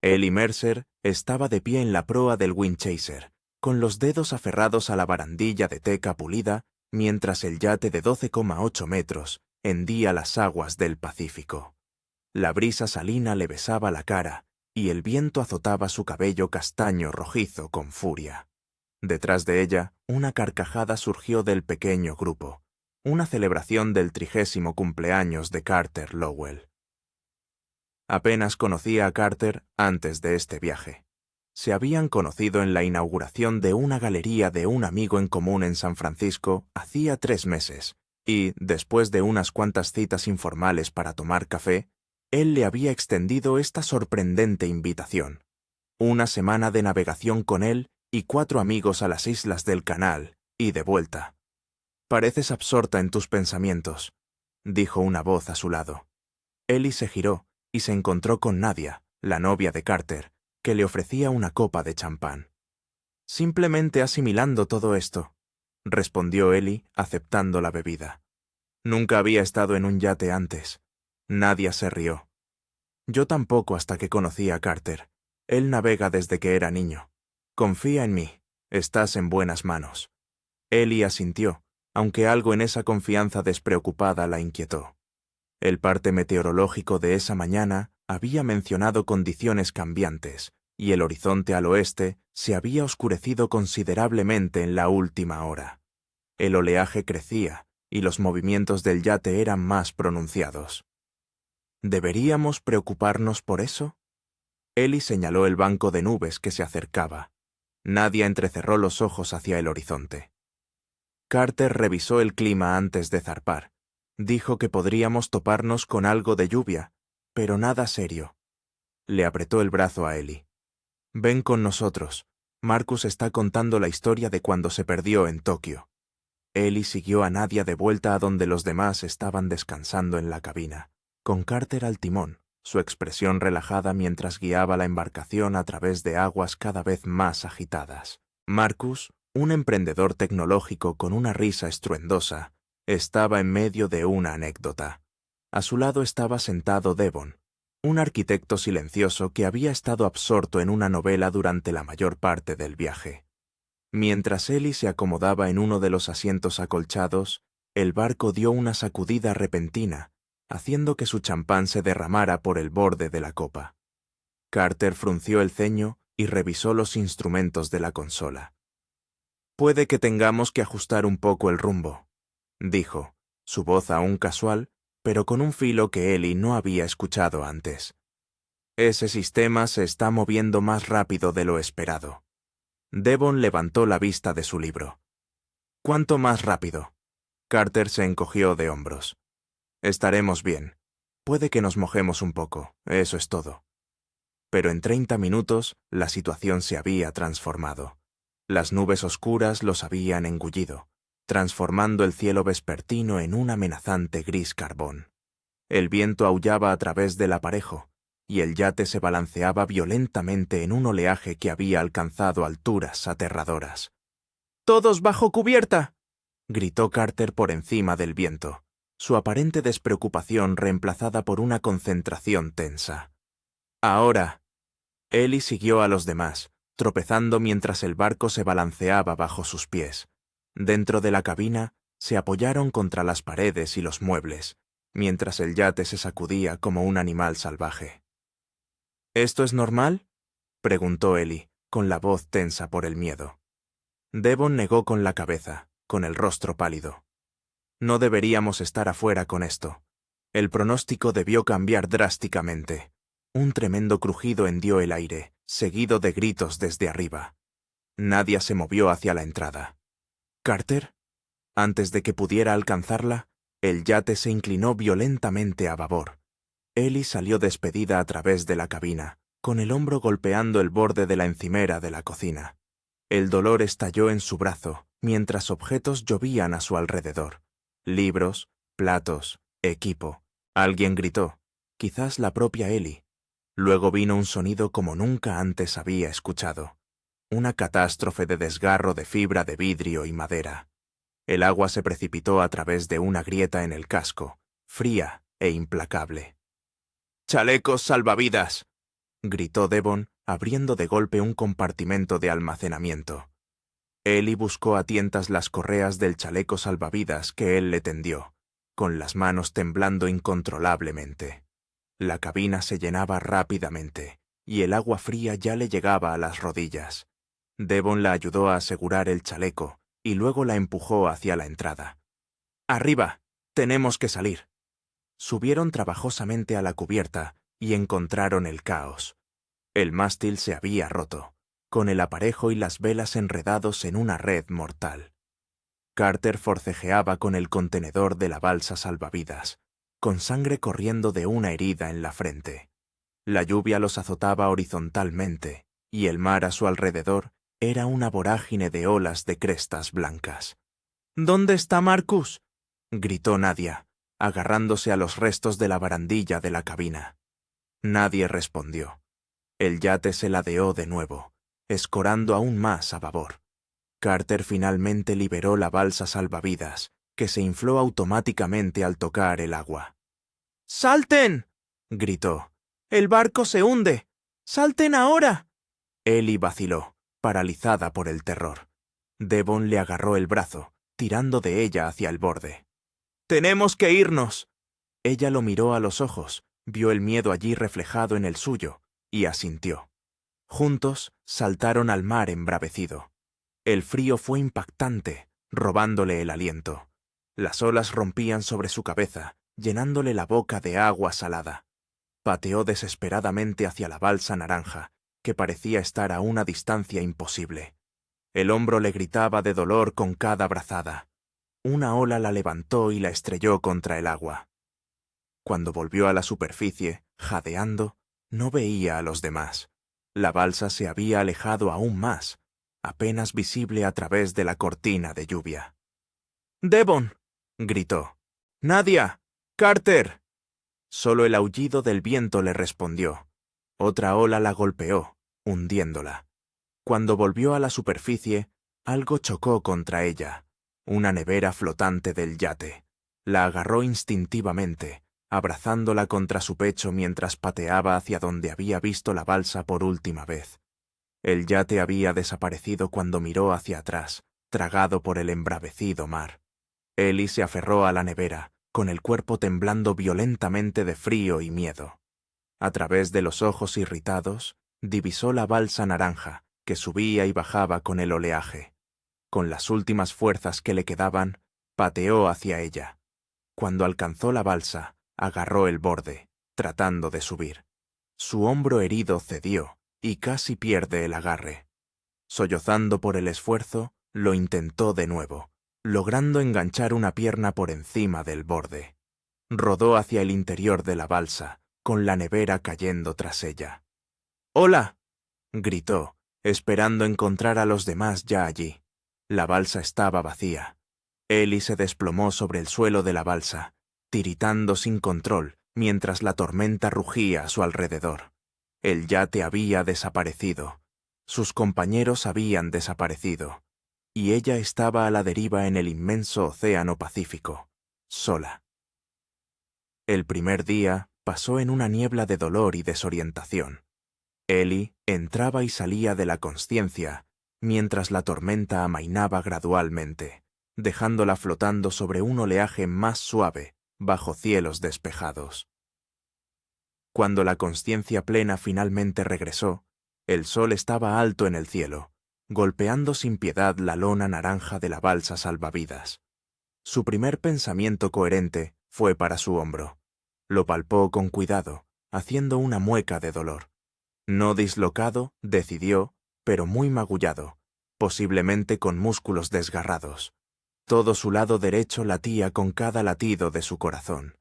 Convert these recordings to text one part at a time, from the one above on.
Él y Mercer estaba de pie en la proa del Windchaser, con los dedos aferrados a la barandilla de teca pulida, mientras el yate de 12,8 metros hendía las aguas del Pacífico. La brisa salina le besaba la cara, y el viento azotaba su cabello castaño rojizo con furia. Detrás de ella, una carcajada surgió del pequeño grupo, una celebración del 30º cumpleaños de Carter Lowell. Apenas conocía a Carter antes de este viaje. Se habían conocido en la inauguración de una galería de un amigo en común en San Francisco hacía 3 meses, y, después de unas cuantas citas informales para tomar café, él le había extendido esta sorprendente invitación: una semana de navegación con él y 4 amigos a las islas del Canal, y de vuelta. «Pareces absorta en tus pensamientos», dijo una voz a su lado. Ellie se giró y se encontró con Nadia, la novia de Carter, que le ofrecía una copa de champán. «Simplemente asimilando todo esto», respondió Ellie, aceptando la bebida. Nunca había estado en un yate antes. Nadia se rió. «Yo tampoco hasta que conocí a Carter. Él navega desde que era niño. Confía en mí. Estás en buenas manos». Ellie asintió, aunque algo en esa confianza despreocupada la inquietó. El parte meteorológico de esa mañana había mencionado condiciones cambiantes, y el horizonte al oeste se había oscurecido considerablemente en la última hora. El oleaje crecía, y los movimientos del yate eran más pronunciados. ¿Deberíamos preocuparnos por eso? Ellie señaló el banco de nubes que se acercaba. Nadia entrecerró los ojos hacia el horizonte. Carter revisó el clima antes de zarpar. Dijo que podríamos toparnos con algo de lluvia, pero nada serio. Le apretó el brazo a Ellie. «Ven con nosotros. Marcus está contando la historia de cuando se perdió en Tokio». Ellie siguió a Nadia de vuelta a donde los demás estaban descansando en la cabina, con Carter al timón, su expresión relajada mientras guiaba la embarcación a través de aguas cada vez más agitadas. Marcus, un emprendedor tecnológico con una risa estruendosa, estaba en medio de una anécdota. A su lado estaba sentado Devon, un arquitecto silencioso que había estado absorto en una novela durante la mayor parte del viaje. Mientras Ellie se acomodaba en uno de los asientos acolchados, el barco dio una sacudida repentina, haciendo que su champán se derramara por el borde de la copa. Carter frunció el ceño y revisó los instrumentos de la consola. «Puede que tengamos que ajustar un poco el rumbo», dijo, su voz aún casual, pero con un filo que Ellie no había escuchado antes. «Ese sistema se está moviendo más rápido de lo esperado». Devon levantó la vista de su libro. «¿Cuánto más rápido?» Carter se encogió de hombros. «Estaremos bien. Puede que nos mojemos un poco, eso es todo». Pero en 30 minutos la situación se había transformado. Las nubes oscuras los habían engullido, transformando el cielo vespertino en un amenazante gris carbón. El viento aullaba a través del aparejo, y el yate se balanceaba violentamente en un oleaje que había alcanzado alturas aterradoras. «¡Todos bajo cubierta!», gritó Carter por encima del viento, su aparente despreocupación reemplazada por una concentración tensa. «Ahora». Ellie siguió a los demás, tropezando mientras el barco se balanceaba bajo sus pies. Dentro de la cabina, se apoyaron contra las paredes y los muebles, mientras el yate se sacudía como un animal salvaje. «¿Esto es normal?», preguntó Ellie, con la voz tensa por el miedo. Devon negó con la cabeza, con el rostro pálido. «No deberíamos estar afuera con esto. El pronóstico debió cambiar drásticamente». Un tremendo crujido hendió el aire, seguido de gritos desde arriba. Nadia se movió hacia la entrada. «¿Carter?». Antes de que pudiera alcanzarla, el yate se inclinó violentamente a babor. Ellie salió despedida a través de la cabina, con el hombro golpeando el borde de la encimera de la cocina. El dolor estalló en su brazo, mientras objetos llovían a su alrededor. Libros, platos, equipo. Alguien gritó, quizás la propia Ellie. Luego vino un sonido como nunca antes había escuchado. Una catástrofe de desgarro de fibra de vidrio y madera. El agua se precipitó a través de una grieta en el casco, fría e implacable. «¡Chalecos salvavidas!», gritó Devon, abriendo de golpe un compartimento de almacenamiento. Ellie buscó a tientas las correas del chaleco salvavidas que él le tendió, con las manos temblando incontrolablemente. La cabina se llenaba rápidamente, y el agua fría ya le llegaba a las rodillas. Devon la ayudó a asegurar el chaleco, y luego la empujó hacia la entrada. «¡Arriba! Tenemos que salir». Subieron trabajosamente a la cubierta y encontraron el caos. El mástil se había roto, con el aparejo y las velas enredados en una red mortal. Carter forcejeaba con el contenedor de la balsa salvavidas, con sangre corriendo de una herida en la frente. La lluvia los azotaba horizontalmente, y el mar a su alrededor era una vorágine de olas de crestas blancas. «¿Dónde está Marcus?», gritó Nadia, agarrándose a los restos de la barandilla de la cabina. Nadie respondió. El yate se ladeó de nuevo, escorando aún más a babor. Carter finalmente liberó la balsa salvavidas, que se infló automáticamente al tocar el agua. «¡Salten!», gritó. «¡El barco se hunde! ¡Salten ahora!». Ellie vaciló, paralizada por el terror. Devon le agarró el brazo, tirando de ella hacia el borde. «¡Tenemos que irnos!». Ella lo miró a los ojos, vio el miedo allí reflejado en el suyo, y asintió. Juntos saltaron al mar embravecido. El frío fue impactante, robándole el aliento. Las olas rompían sobre su cabeza, llenándole la boca de agua salada. Pateó desesperadamente hacia la balsa naranja, que parecía estar a una distancia imposible. El hombro le gritaba de dolor con cada brazada. Una ola la levantó y la estrelló contra el agua. Cuando volvió a la superficie, jadeando, no veía a los demás. La balsa se había alejado aún más, apenas visible a través de la cortina de lluvia. «¡Devon!», gritó. «¡Nadia! ¡Carter!». Solo el aullido del viento le respondió. Otra ola la golpeó, hundiéndola. Cuando volvió a la superficie, algo chocó contra ella, una nevera flotante del yate. La agarró instintivamente, abrazándola contra su pecho mientras pateaba hacia donde había visto la balsa por última vez. El yate había desaparecido cuando miró hacia atrás, tragado por el embravecido mar. Ellie se aferró a la nevera, con el cuerpo temblando violentamente de frío y miedo. A través de los ojos irritados, divisó la balsa naranja, que subía y bajaba con el oleaje. Con las últimas fuerzas que le quedaban, pateó hacia ella. Cuando alcanzó la balsa, agarró el borde, tratando de subir. Su hombro herido cedió, y casi pierde el agarre. Sollozando por el esfuerzo, lo intentó de nuevo, logrando enganchar una pierna por encima del borde. Rodó hacia el interior de la balsa, con la nevera cayendo tras ella. «¡Hola!», gritó, esperando encontrar a los demás ya allí. La balsa estaba vacía. Ellie se desplomó sobre el suelo de la balsa, tiritando sin control mientras la tormenta rugía a su alrededor. El yate había desaparecido. Sus compañeros habían desaparecido. Y ella estaba a la deriva en el inmenso océano Pacífico, sola. El primer día pasó en una niebla de dolor y desorientación. Ellie entraba y salía de la consciencia, mientras la tormenta amainaba gradualmente, dejándola flotando sobre un oleaje más suave, bajo cielos despejados. Cuando la consciencia plena finalmente regresó, el sol estaba alto en el cielo, golpeando sin piedad la lona naranja de la balsa salvavidas. Su primer pensamiento coherente fue para su hombro. Lo palpó con cuidado, haciendo una mueca de dolor. No dislocado, decidió, pero muy magullado, posiblemente con músculos desgarrados. Todo su lado derecho latía con cada latido de su corazón.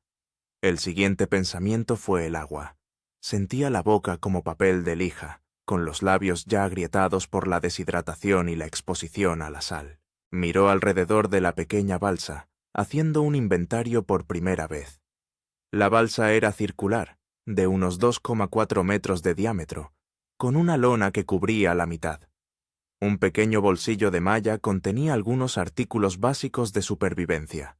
El siguiente pensamiento fue el agua. Sentía la boca como papel de lija, con los labios ya agrietados por la deshidratación y la exposición a la sal. Miró alrededor de la pequeña balsa, haciendo un inventario por primera vez. La balsa era circular, de unos 2,4 metros de diámetro, con una lona que cubría la mitad. Un pequeño bolsillo de malla contenía algunos artículos básicos de supervivencia.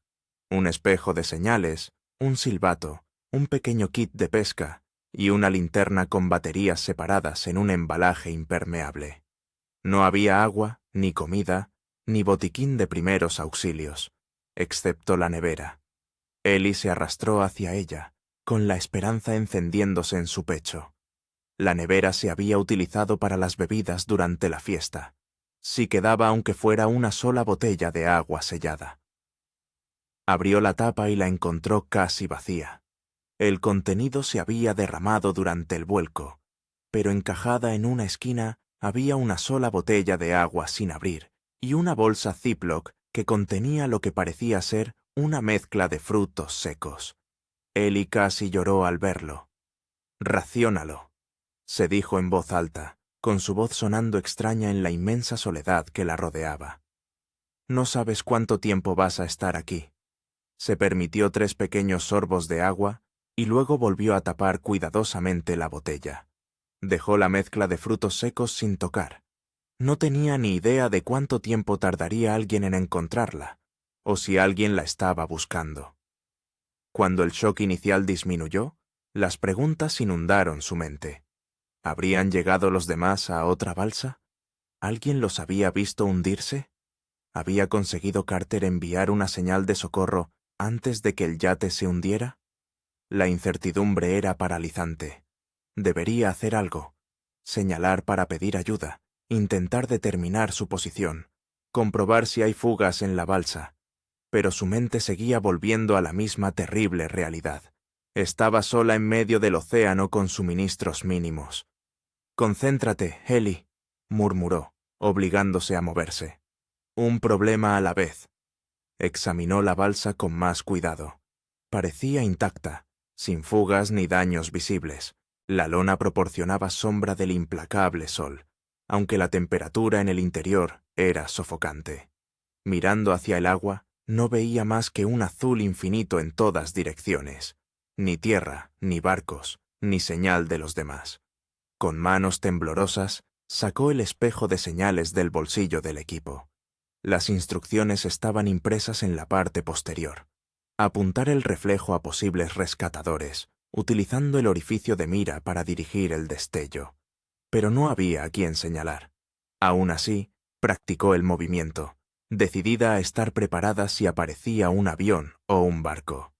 Un espejo de señales, un silbato, un pequeño kit de pesca y una linterna con baterías separadas en un embalaje impermeable. No había agua, ni comida, ni botiquín de primeros auxilios, excepto la nevera. Ellie se arrastró hacia ella, con la esperanza encendiéndose en su pecho. La nevera se había utilizado para las bebidas durante la fiesta. Si quedaba aunque fuera una sola botella de agua sellada. Abrió la tapa y la encontró casi vacía. El contenido se había derramado durante el vuelco, pero encajada en una esquina había una sola botella de agua sin abrir y una bolsa Ziploc que contenía lo que parecía ser una mezcla de frutos secos. Ellie casi lloró al verlo. «Raciónalo», se dijo en voz alta, con su voz sonando extraña en la inmensa soledad que la rodeaba. «No sabes cuánto tiempo vas a estar aquí». Se permitió 3 pequeños sorbos de agua y luego volvió a tapar cuidadosamente la botella. Dejó la mezcla de frutos secos sin tocar. No tenía ni idea de cuánto tiempo tardaría alguien en encontrarla, o si alguien la estaba buscando. Cuando el shock inicial disminuyó, las preguntas inundaron su mente. ¿Habrían llegado los demás a otra balsa? ¿Alguien los había visto hundirse? ¿Había conseguido Carter enviar una señal de socorro antes de que el yate se hundiera? La incertidumbre era paralizante. Debería hacer algo. Señalar para pedir ayuda, intentar determinar su posición, comprobar si hay fugas en la balsa. Pero su mente seguía volviendo a la misma terrible realidad. Estaba sola en medio del océano con suministros mínimos. «Concéntrate, Ellie», murmuró, obligándose a moverse. «Un problema a la vez». Examinó la balsa con más cuidado. Parecía intacta, sin fugas ni daños visibles. La lona proporcionaba sombra del implacable sol, aunque la temperatura en el interior era sofocante. Mirando hacia el agua, no veía más que un azul infinito en todas direcciones. Ni tierra, ni barcos, ni señal de los demás. Con manos temblorosas, sacó el espejo de señales del bolsillo del equipo. Las instrucciones estaban impresas en la parte posterior. Apuntar el reflejo a posibles rescatadores, utilizando el orificio de mira para dirigir el destello. Pero no había a quien señalar. Aún así, practicó el movimiento, decidida a estar preparada si aparecía un avión o un barco.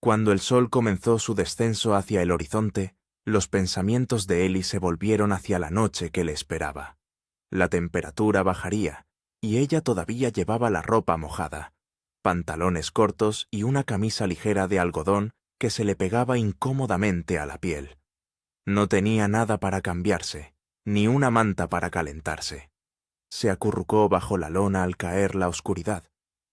Cuando el sol comenzó su descenso hacia el horizonte, los pensamientos de Ellie se volvieron hacia la noche que le esperaba. La temperatura bajaría, y ella todavía llevaba la ropa mojada, pantalones cortos y una camisa ligera de algodón que se le pegaba incómodamente a la piel. No tenía nada para cambiarse, ni una manta para calentarse. Se acurrucó bajo la lona al caer la oscuridad,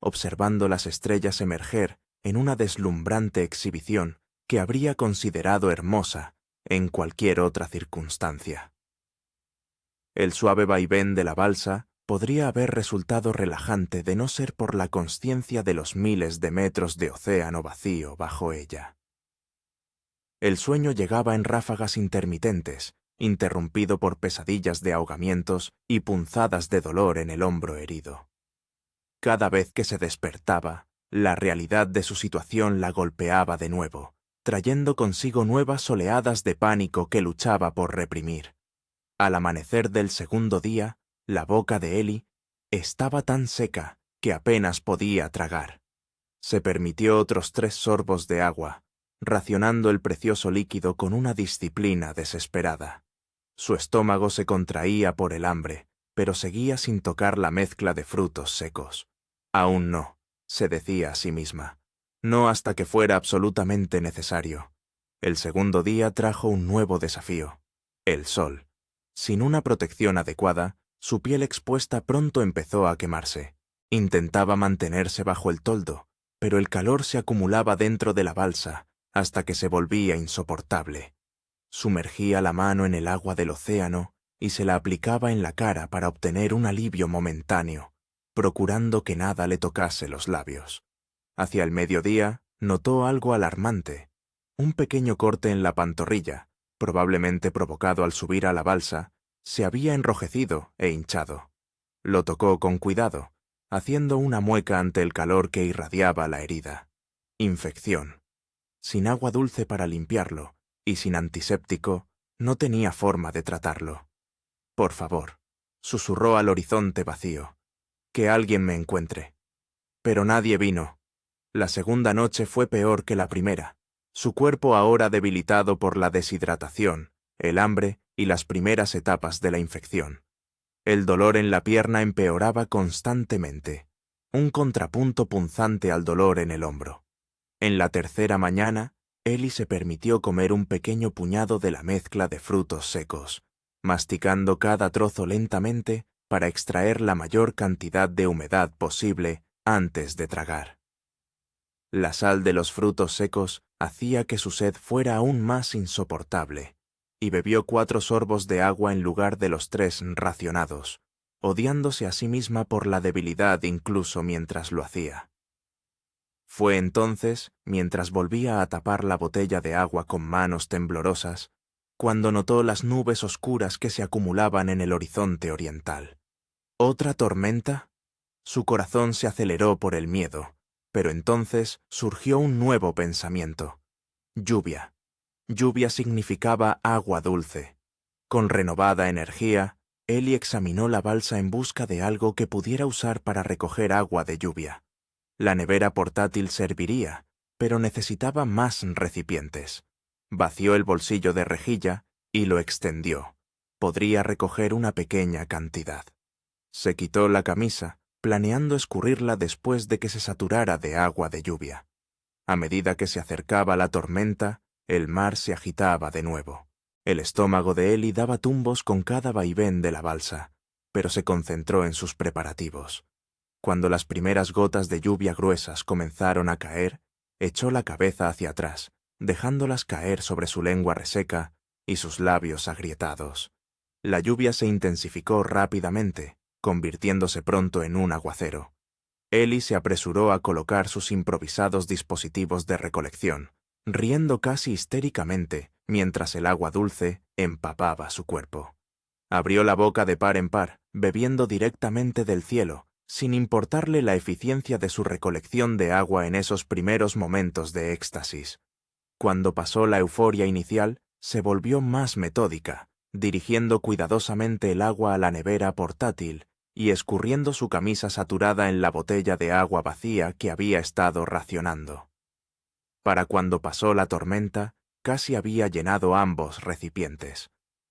observando las estrellas emerger en una deslumbrante exhibición que habría considerado hermosa en cualquier otra circunstancia. El suave vaivén de la balsa podría haber resultado relajante de no ser por la consciencia de los miles de metros de océano vacío bajo ella. El sueño llegaba en ráfagas intermitentes, interrumpido por pesadillas de ahogamientos y punzadas de dolor en el hombro herido. Cada vez que se despertaba, la realidad de su situación la golpeaba de nuevo, trayendo consigo nuevas oleadas de pánico que luchaba por reprimir. Al amanecer del segundo día, la boca de Ellie estaba tan seca que apenas podía tragar. Se permitió otros 3 sorbos de agua, racionando el precioso líquido con una disciplina desesperada. Su estómago se contraía por el hambre, pero seguía sin tocar la mezcla de frutos secos. Aún no, se decía a sí misma. No hasta que fuera absolutamente necesario. El segundo día trajo un nuevo desafío: el sol. Sin una protección adecuada, su piel expuesta pronto empezó a quemarse. Intentaba mantenerse bajo el toldo, pero el calor se acumulaba dentro de la balsa hasta que se volvía insoportable. Sumergía la mano en el agua del océano y se la aplicaba en la cara para obtener un alivio momentáneo, procurando que nada le tocase los labios. Hacia el mediodía notó algo alarmante: un pequeño corte en la pantorrilla, probablemente provocado al subir a la balsa, se había enrojecido e hinchado. Lo tocó con cuidado, haciendo una mueca ante el calor que irradiaba la herida. Infección. Sin agua dulce para limpiarlo, y sin antiséptico, no tenía forma de tratarlo. «Por favor», susurró al horizonte vacío, «que alguien me encuentre». Pero nadie vino. La segunda noche fue peor que la primera. Su cuerpo ahora debilitado por la deshidratación, el hambre y las primeras etapas de la infección. El dolor en la pierna empeoraba constantemente, un contrapunto punzante al dolor en el hombro. En la tercera mañana, Ellie se permitió comer un pequeño puñado de la mezcla de frutos secos, masticando cada trozo lentamente para extraer la mayor cantidad de humedad posible antes de tragar. La sal de los frutos secos hacía que su sed fuera aún más insoportable, y bebió 4 sorbos de agua en lugar de los 3 racionados, odiándose a sí misma por la debilidad incluso mientras lo hacía. Fue entonces, mientras volvía a tapar la botella de agua con manos temblorosas, cuando notó las nubes oscuras que se acumulaban en el horizonte oriental. ¿Otra tormenta? Su corazón se aceleró por el miedo, pero entonces surgió un nuevo pensamiento. Lluvia. Lluvia significaba agua dulce. Con renovada energía, Ellie examinó la balsa en busca de algo que pudiera usar para recoger agua de lluvia. La nevera portátil serviría, pero necesitaba más recipientes. Vació el bolsillo de rejilla y lo extendió. Podría recoger una pequeña cantidad. Se quitó la camisa, planeando escurrirla después de que se saturara de agua de lluvia. A medida que se acercaba la tormenta, el mar se agitaba de nuevo. El estómago de Ellie daba tumbos con cada vaivén de la balsa, pero se concentró en sus preparativos. Cuando las primeras gotas de lluvia gruesas comenzaron a caer, echó la cabeza hacia atrás, dejándolas caer sobre su lengua reseca y sus labios agrietados. La lluvia se intensificó rápidamente, convirtiéndose pronto en un aguacero. Ellie se apresuró a colocar sus improvisados dispositivos de recolección, riendo casi histéricamente mientras el agua dulce empapaba su cuerpo. Abrió la boca de par en par, bebiendo directamente del cielo, sin importarle la eficiencia de su recolección de agua en esos primeros momentos de éxtasis. Cuando pasó la euforia inicial, se volvió más metódica, dirigiendo cuidadosamente el agua a la nevera portátil y escurriendo su camisa saturada en la botella de agua vacía que había estado racionando. Para cuando pasó la tormenta, casi había llenado ambos recipientes.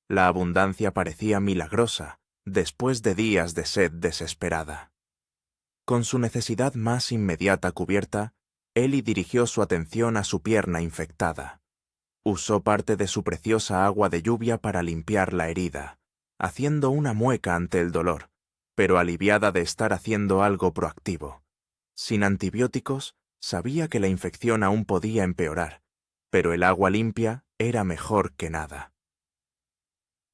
La abundancia parecía milagrosa, después de días de sed desesperada. Con su necesidad más inmediata cubierta, Ellie dirigió su atención a su pierna infectada. Usó parte de su preciosa agua de lluvia para limpiar la herida, haciendo una mueca ante el dolor, pero aliviada de estar haciendo algo proactivo. Sin antibióticos, sabía que la infección aún podía empeorar, pero el agua limpia era mejor que nada.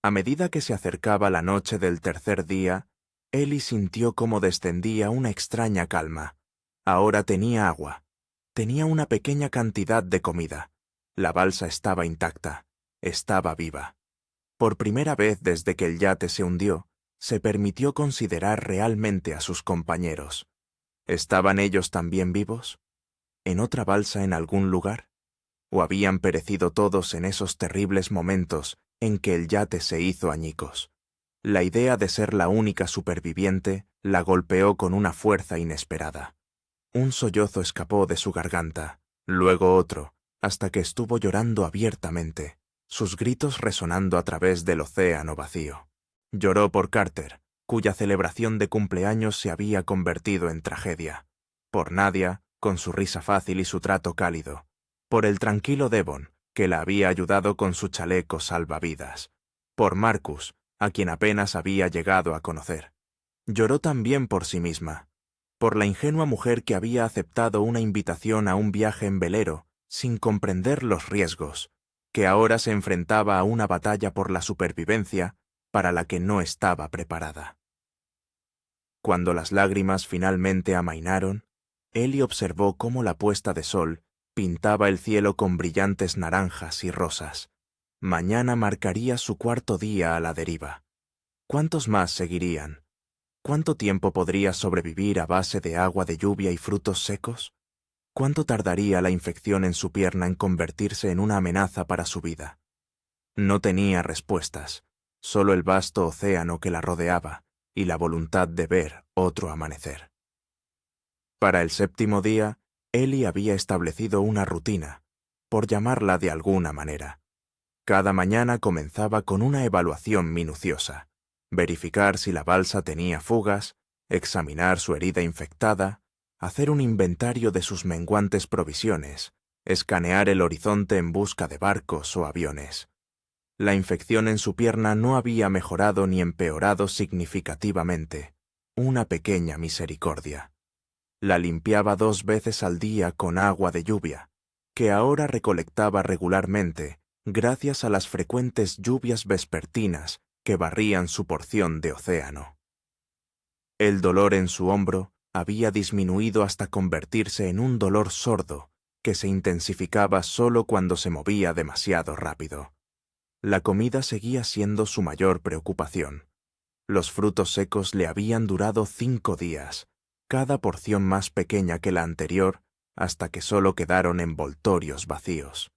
A medida que se acercaba la noche del tercer día, Ellie sintió cómo descendía una extraña calma. Ahora tenía agua. Tenía una pequeña cantidad de comida. La balsa estaba intacta. Estaba viva. Por primera vez desde que el yate se hundió, se permitió considerar realmente a sus compañeros. ¿Estaban ellos también vivos? ¿En otra balsa en algún lugar? ¿O habían perecido todos en esos terribles momentos en que el yate se hizo añicos? La idea de ser la única superviviente la golpeó con una fuerza inesperada. Un sollozo escapó de su garganta, luego otro, hasta que estuvo llorando abiertamente, sus gritos resonando a través del océano vacío. Lloró por Carter, cuya celebración de cumpleaños se había convertido en tragedia. Por Nadia, con su risa fácil y su trato cálido. Por el tranquilo Devon, que la había ayudado con su chaleco salvavidas. Por Marcus, a quien apenas había llegado a conocer. Lloró también por sí misma, por la ingenua mujer que había aceptado una invitación a un viaje en velero sin comprender los riesgos, que ahora se enfrentaba a una batalla por la supervivencia para la que no estaba preparada. Cuando las lágrimas finalmente amainaron, Ellie observó cómo la puesta de sol pintaba el cielo con brillantes naranjas y rosas. Mañana marcaría su cuarto día a la deriva. ¿Cuántos más seguirían? ¿Cuánto tiempo podría sobrevivir a base de agua de lluvia y frutos secos? ¿Cuánto tardaría la infección en su pierna en convertirse en una amenaza para su vida? No tenía respuestas, solo el vasto océano que la rodeaba y la voluntad de ver otro amanecer. Para el 7.º día, Ellie había establecido una rutina, por llamarla de alguna manera. Cada mañana comenzaba con una evaluación minuciosa, verificar si la balsa tenía fugas, examinar su herida infectada, hacer un inventario de sus menguantes provisiones, escanear el horizonte en busca de barcos o aviones. La infección en su pierna no había mejorado ni empeorado significativamente. Una pequeña misericordia. La limpiaba 2 veces al día con agua de lluvia, que ahora recolectaba regularmente gracias a las frecuentes lluvias vespertinas que barrían su porción de océano. El dolor en su hombro había disminuido hasta convertirse en un dolor sordo que se intensificaba solo cuando se movía demasiado rápido. La comida seguía siendo su mayor preocupación. Los frutos secos le habían durado 5 días, cada porción más pequeña que la anterior, hasta que solo quedaron envoltorios vacíos.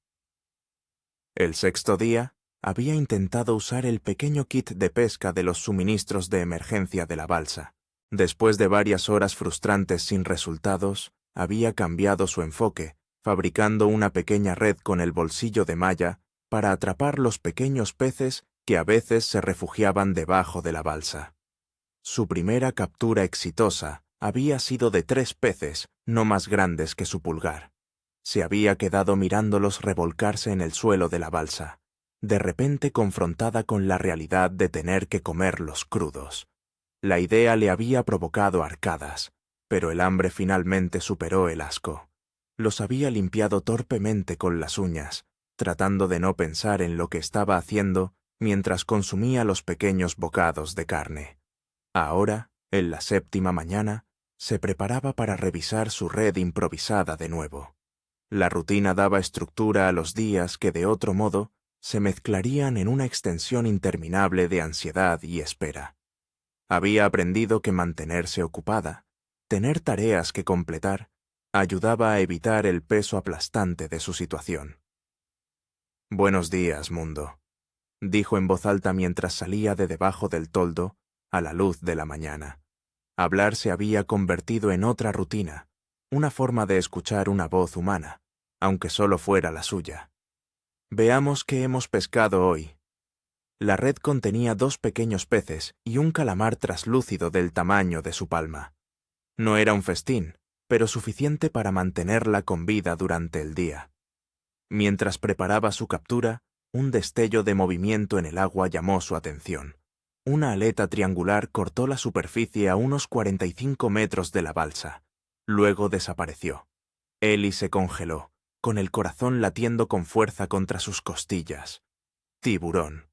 El 6.º día, había intentado usar el pequeño kit de pesca de los suministros de emergencia de la balsa. Después de varias horas frustrantes sin resultados, había cambiado su enfoque, fabricando una pequeña red con el bolsillo de malla para atrapar los pequeños peces que a veces se refugiaban debajo de la balsa. Su primera captura exitosa había sido de 3 peces no más grandes que su pulgar. Se había quedado mirándolos revolcarse en el suelo de la balsa, de repente confrontada con la realidad de tener que comerlos crudos. La idea le había provocado arcadas, pero el hambre finalmente superó el asco. Los había limpiado torpemente con las uñas, tratando de no pensar en lo que estaba haciendo mientras consumía los pequeños bocados de carne. Ahora, en la 7.ª mañana, se preparaba para revisar su red improvisada de nuevo. La rutina daba estructura a los días que, de otro modo, se mezclarían en una extensión interminable de ansiedad y espera. Había aprendido que mantenerse ocupada, tener tareas que completar, ayudaba a evitar el peso aplastante de su situación. «Buenos días, mundo», dijo en voz alta mientras salía de debajo del toldo a la luz de la mañana. Hablar se había convertido en otra rutina, una forma de escuchar una voz humana, aunque solo fuera la suya. «Veamos qué hemos pescado hoy». La red contenía 2 pequeños peces y un calamar traslúcido del tamaño de su palma. No era un festín, pero suficiente para mantenerla con vida durante el día. Mientras preparaba su captura, un destello de movimiento en el agua llamó su atención. Una aleta triangular cortó la superficie a unos 45 metros de la balsa. Luego desapareció. Ellie se congeló, con el corazón latiendo con fuerza contra sus costillas. Tiburón.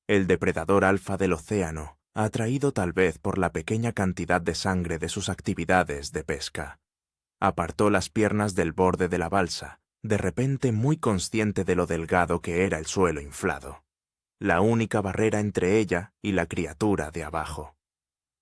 El depredador alfa del océano, atraído tal vez por la pequeña cantidad de sangre de sus actividades de pesca. Apartó las piernas del borde de la balsa, de repente muy consciente de lo delgado que era el suelo inflado, la única barrera entre ella y la criatura de abajo.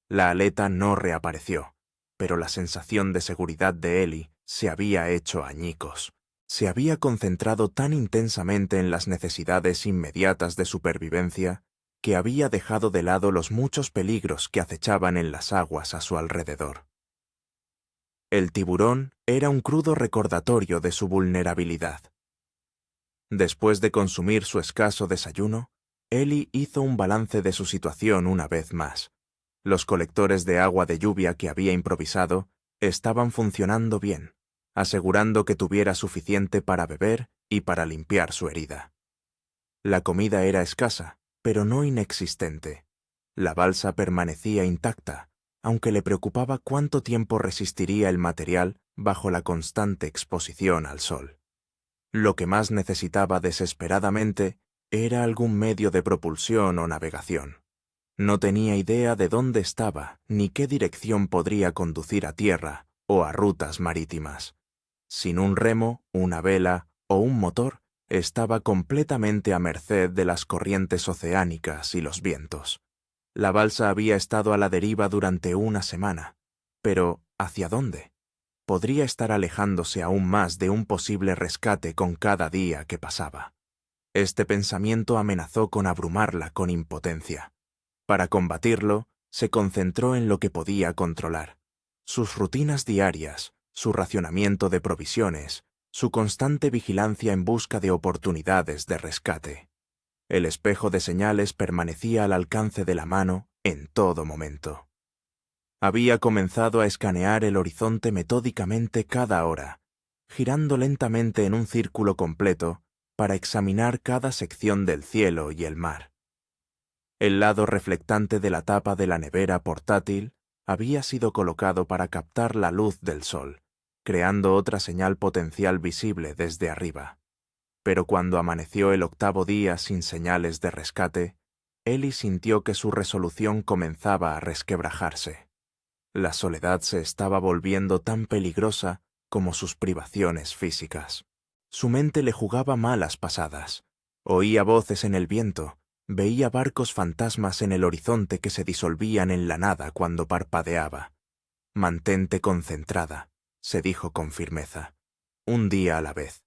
La aleta no reapareció, pero la sensación de seguridad de Ellie se había hecho añicos. Se había concentrado tan intensamente en las necesidades inmediatas de supervivencia que había dejado de lado los muchos peligros que acechaban en las aguas a su alrededor. El tiburón era un crudo recordatorio de su vulnerabilidad. Después de consumir su escaso desayuno, Ellie hizo un balance de su situación una vez más. Los colectores de agua de lluvia que había improvisado estaban funcionando bien, asegurando que tuviera suficiente para beber y para limpiar su herida. La comida era escasa, pero no inexistente. La balsa permanecía intacta, aunque le preocupaba cuánto tiempo resistiría el material bajo la constante exposición al sol. Lo que más necesitaba desesperadamente era algún medio de propulsión o navegación. No tenía idea de dónde estaba ni qué dirección podría conducir a tierra o a rutas marítimas. Sin un remo, una vela o un motor, estaba completamente a merced de las corrientes oceánicas y los vientos. La balsa había estado a la deriva durante una semana, pero ¿hacia dónde? podría estar alejándose aún más de un posible rescate con cada día que pasaba. Este pensamiento amenazó con abrumarla con impotencia. Para combatirlo, se concentró en lo que podía controlar: sus rutinas diarias, su racionamiento de provisiones, su constante vigilancia en busca de oportunidades de rescate. El espejo de señales permanecía al alcance de la mano en todo momento. Había comenzado a escanear el horizonte metódicamente cada hora, girando lentamente en un círculo completo para examinar cada sección del cielo y el mar. El lado reflectante de la tapa de la nevera portátil había sido colocado para captar la luz del sol, creando otra señal potencial visible desde arriba. Pero cuando amaneció el 8º día sin señales de rescate, Ellie sintió que su resolución comenzaba a resquebrajarse. La soledad se estaba volviendo tan peligrosa como sus privaciones físicas. Su mente le jugaba malas pasadas. Oía voces en el viento, veía barcos fantasmas en el horizonte que se disolvían en la nada cuando parpadeaba. «Mantente concentrada», se dijo con firmeza. «Un día a la vez».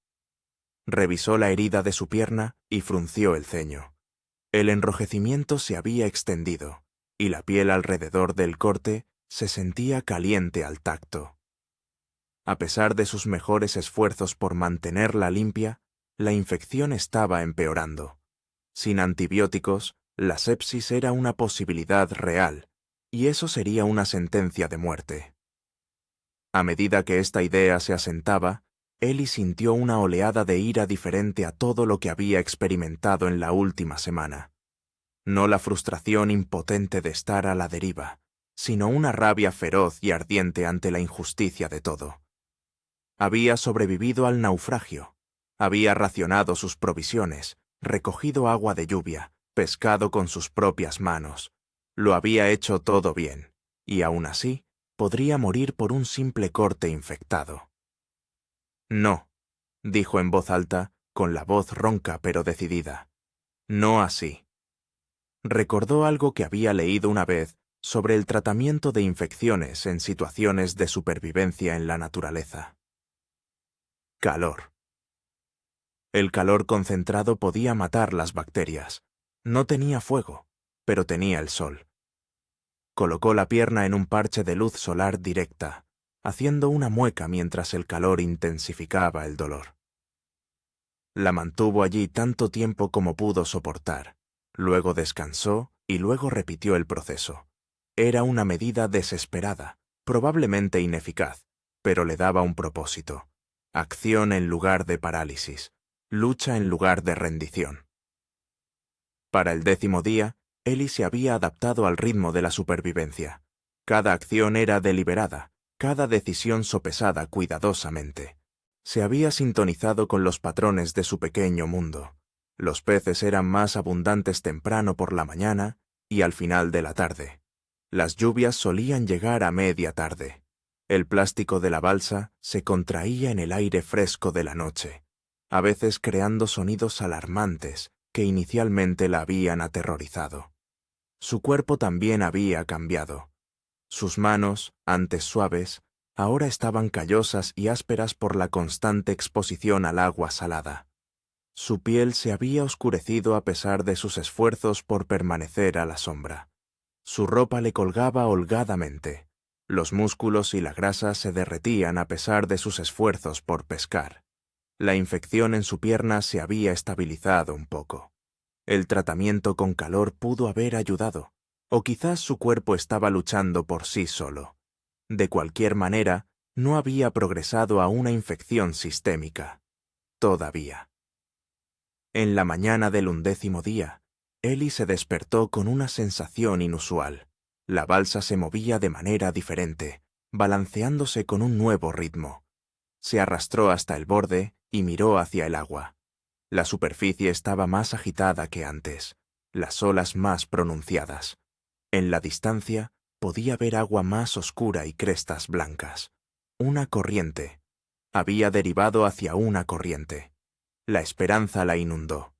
Revisó la herida de su pierna y frunció el ceño. El enrojecimiento se había extendido, y la piel alrededor del corte se sentía caliente al tacto. A pesar de sus mejores esfuerzos por mantenerla limpia, la infección estaba empeorando. Sin antibióticos, la sepsis era una posibilidad real, y eso sería una sentencia de muerte. A medida que esta idea se asentaba, Ellie sintió una oleada de ira diferente a todo lo que había experimentado en la última semana. No la frustración impotente de estar a la deriva, sino una rabia feroz y ardiente ante la injusticia de todo. Había sobrevivido al naufragio, había racionado sus provisiones, recogido agua de lluvia, pescado con sus propias manos. Lo había hecho todo bien, y aún así podría morir por un simple corte infectado. «No», dijo en voz alta, con la voz ronca pero decidida. «No así». Recordó algo que había leído una vez sobre el tratamiento de infecciones en situaciones de supervivencia en la naturaleza. Calor. El calor concentrado podía matar las bacterias. No tenía fuego, pero tenía el sol. Colocó la pierna en un parche de luz solar directa, haciendo una mueca mientras el calor intensificaba el dolor. La mantuvo allí tanto tiempo como pudo soportar. Luego descansó y luego repitió el proceso. Era una medida desesperada, probablemente ineficaz, pero le daba un propósito: acción en lugar de parálisis, lucha en lugar de rendición. Para el 10º día, Ellie se había adaptado al ritmo de la supervivencia. Cada acción era deliberada, cada decisión sopesada cuidadosamente. Se había sintonizado con los patrones de su pequeño mundo. Los peces eran más abundantes temprano por la mañana y al final de la tarde. Las lluvias solían llegar a media tarde. El plástico de la balsa se contraía en el aire fresco de la noche, a veces creando sonidos alarmantes que inicialmente la habían aterrorizado. Su cuerpo también había cambiado. Sus manos, antes suaves, ahora estaban callosas y ásperas por la constante exposición al agua salada. Su piel se había oscurecido a pesar de sus esfuerzos por permanecer a la sombra. Su ropa le colgaba holgadamente. Los músculos y la grasa se derretían a pesar de sus esfuerzos por pescar. La infección en su pierna se había estabilizado un poco. El tratamiento con calor pudo haber ayudado, o quizás su cuerpo estaba luchando por sí solo. De cualquier manera, no había progresado a una infección sistémica. Todavía. En la mañana del 11º día, Ellie se despertó con una sensación inusual. La balsa se movía de manera diferente, balanceándose con un nuevo ritmo. Se arrastró hasta el borde y miró hacia el agua. La superficie estaba más agitada que antes, las olas más pronunciadas. En la distancia podía ver agua más oscura y crestas blancas. Una corriente. Había derivado hacia una corriente. La esperanza la inundó.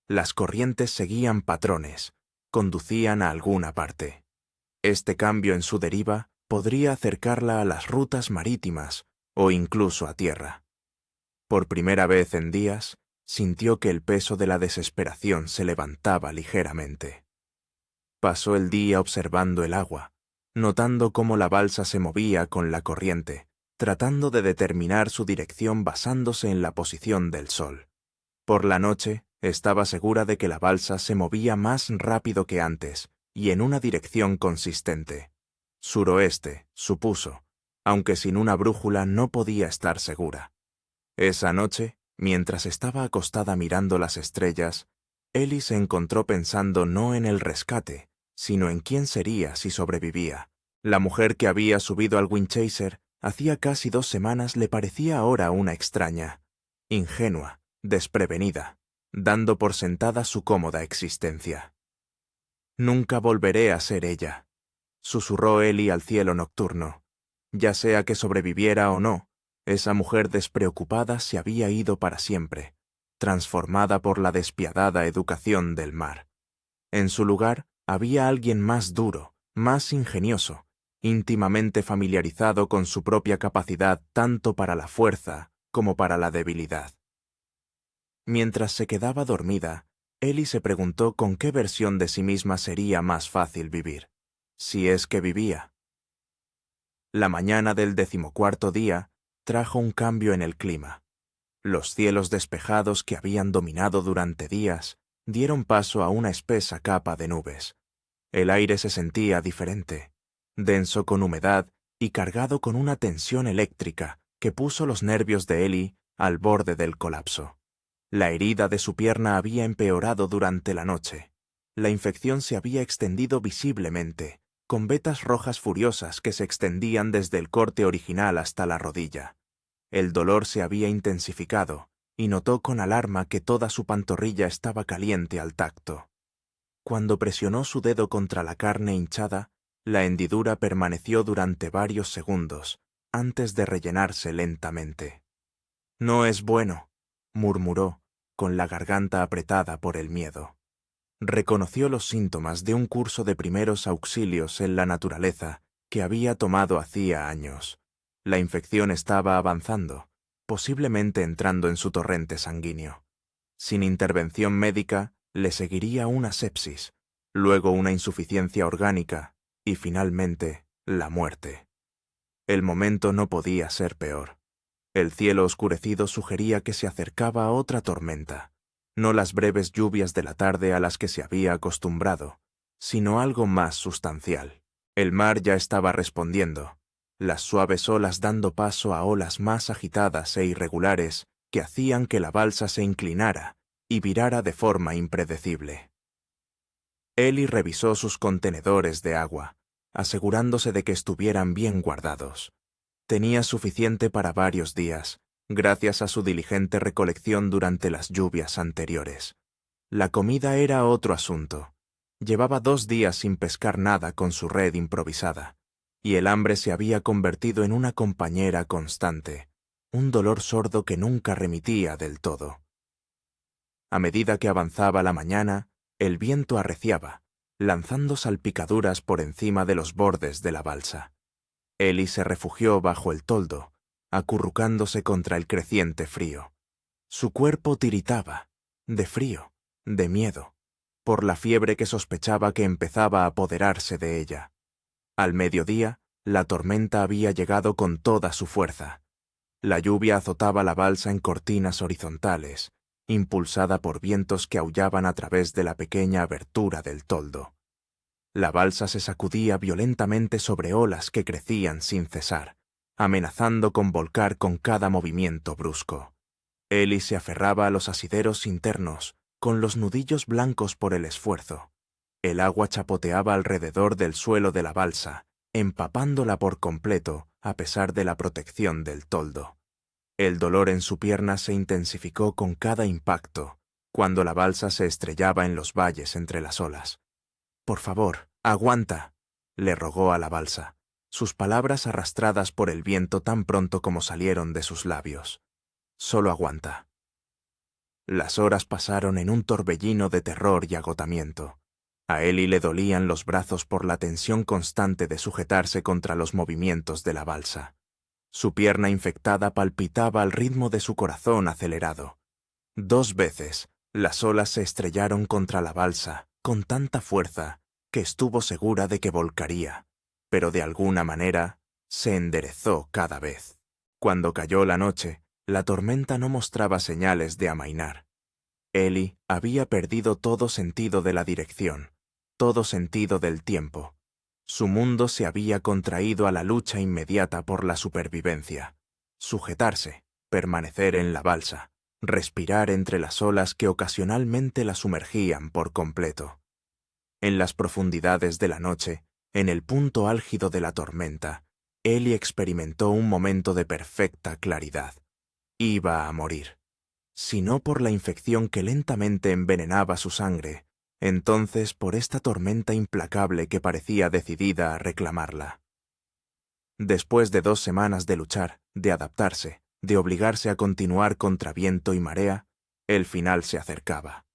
Las corrientes seguían patrones, conducían a alguna parte. Este cambio en su deriva podría acercarla a las rutas marítimas o incluso a tierra. Por primera vez en días, sintió que el peso de la desesperación se levantaba ligeramente. Pasó el día observando el agua, notando cómo la balsa se movía con la corriente, tratando de determinar su dirección basándose en la posición del sol. Por la noche, estaba segura de que la balsa se movía más rápido que antes y en una dirección consistente. Suroeste, supuso, aunque sin una brújula no podía estar segura. Esa noche, mientras estaba acostada mirando las estrellas, Ellie se encontró pensando no en el rescate, sino en quién sería si sobrevivía. La mujer que había subido al Windchaser hacía casi 2 semanas le parecía ahora una extraña, ingenua, desprevenida, dando por sentada su cómoda existencia. «Nunca volveré a ser ella», susurró Ellie al cielo nocturno. Ya sea que sobreviviera o no, esa mujer despreocupada se había ido para siempre, transformada por la despiadada educación del mar. En su lugar había alguien más duro, más ingenioso, íntimamente familiarizado con su propia capacidad tanto para la fuerza como para la debilidad. Mientras se quedaba dormida, Ellie se preguntó con qué versión de sí misma sería más fácil vivir, si es que vivía. La mañana del 14º día trajo un cambio en el clima. Los cielos despejados que habían dominado durante días dieron paso a una espesa capa de nubes. El aire se sentía diferente, denso con humedad y cargado con una tensión eléctrica que puso los nervios de Ellie al borde del colapso. La herida de su pierna había empeorado durante la noche. La infección se había extendido visiblemente, con vetas rojas furiosas que se extendían desde el corte original hasta la rodilla. El dolor se había intensificado, y notó con alarma que toda su pantorrilla estaba caliente al tacto. Cuando presionó su dedo contra la carne hinchada, la hendidura permaneció durante varios segundos, antes de rellenarse lentamente. «No es bueno», murmuró, con la garganta apretada por el miedo. Reconoció los síntomas de un curso de primeros auxilios en la naturaleza que había tomado hacía años. La infección estaba avanzando, posiblemente entrando en su torrente sanguíneo. Sin intervención médica, le seguiría una sepsis, luego una insuficiencia orgánica y finalmente la muerte. El momento no podía ser peor. El cielo oscurecido sugería que se acercaba otra tormenta, no las breves lluvias de la tarde a las que se había acostumbrado, sino algo más sustancial. El mar ya estaba respondiendo, las suaves olas dando paso a olas más agitadas e irregulares que hacían que la balsa se inclinara y virara de forma impredecible. Ellie revisó sus contenedores de agua, asegurándose de que estuvieran bien guardados. Tenía suficiente para varios días, gracias a su diligente recolección durante las lluvias anteriores. La comida era otro asunto. Llevaba 2 días sin pescar nada con su red improvisada, y el hambre se había convertido en una compañera constante, un dolor sordo que nunca remitía del todo. A medida que avanzaba la mañana, el viento arreciaba, lanzando salpicaduras por encima de los bordes de la balsa. Ellie se refugió bajo el toldo, acurrucándose contra el creciente frío. Su cuerpo tiritaba, de frío, de miedo, por la fiebre que sospechaba que empezaba a apoderarse de ella. Al mediodía, la tormenta había llegado con toda su fuerza. La lluvia azotaba la balsa en cortinas horizontales, impulsada por vientos que aullaban a través de la pequeña abertura del toldo. La balsa se sacudía violentamente sobre olas que crecían sin cesar, amenazando con volcar con cada movimiento brusco. Ellie se aferraba a los asideros internos, con los nudillos blancos por el esfuerzo. El agua chapoteaba alrededor del suelo de la balsa, empapándola por completo a pesar de la protección del toldo. El dolor en su pierna se intensificó con cada impacto, cuando la balsa se estrellaba en los valles entre las olas. «Por favor, aguanta», le rogó a la balsa, sus palabras arrastradas por el viento tan pronto como salieron de sus labios. «Solo aguanta». Las horas pasaron en un torbellino de terror y agotamiento. A Ellie le dolían los brazos por la tensión constante de sujetarse contra los movimientos de la balsa. Su pierna infectada palpitaba al ritmo de su corazón acelerado. 2 veces, las olas se estrellaron contra la balsa con tanta fuerza que estuvo segura de que volcaría, pero de alguna manera se enderezó cada vez. Cuando cayó la noche, la tormenta no mostraba señales de amainar. Ellie había perdido todo sentido de la dirección, todo sentido del tiempo. Su mundo se había contraído a la lucha inmediata por la supervivencia. Sujetarse, permanecer en la balsa, respirar entre las olas que ocasionalmente la sumergían por completo. En las profundidades de la noche, en el punto álgido de la tormenta, Ellie experimentó un momento de perfecta claridad. Iba a morir. Si no por la infección que lentamente envenenaba su sangre, entonces por esta tormenta implacable que parecía decidida a reclamarla. Después de 2 semanas de luchar, de adaptarse, de obligarse a continuar contra viento y marea, el final se acercaba.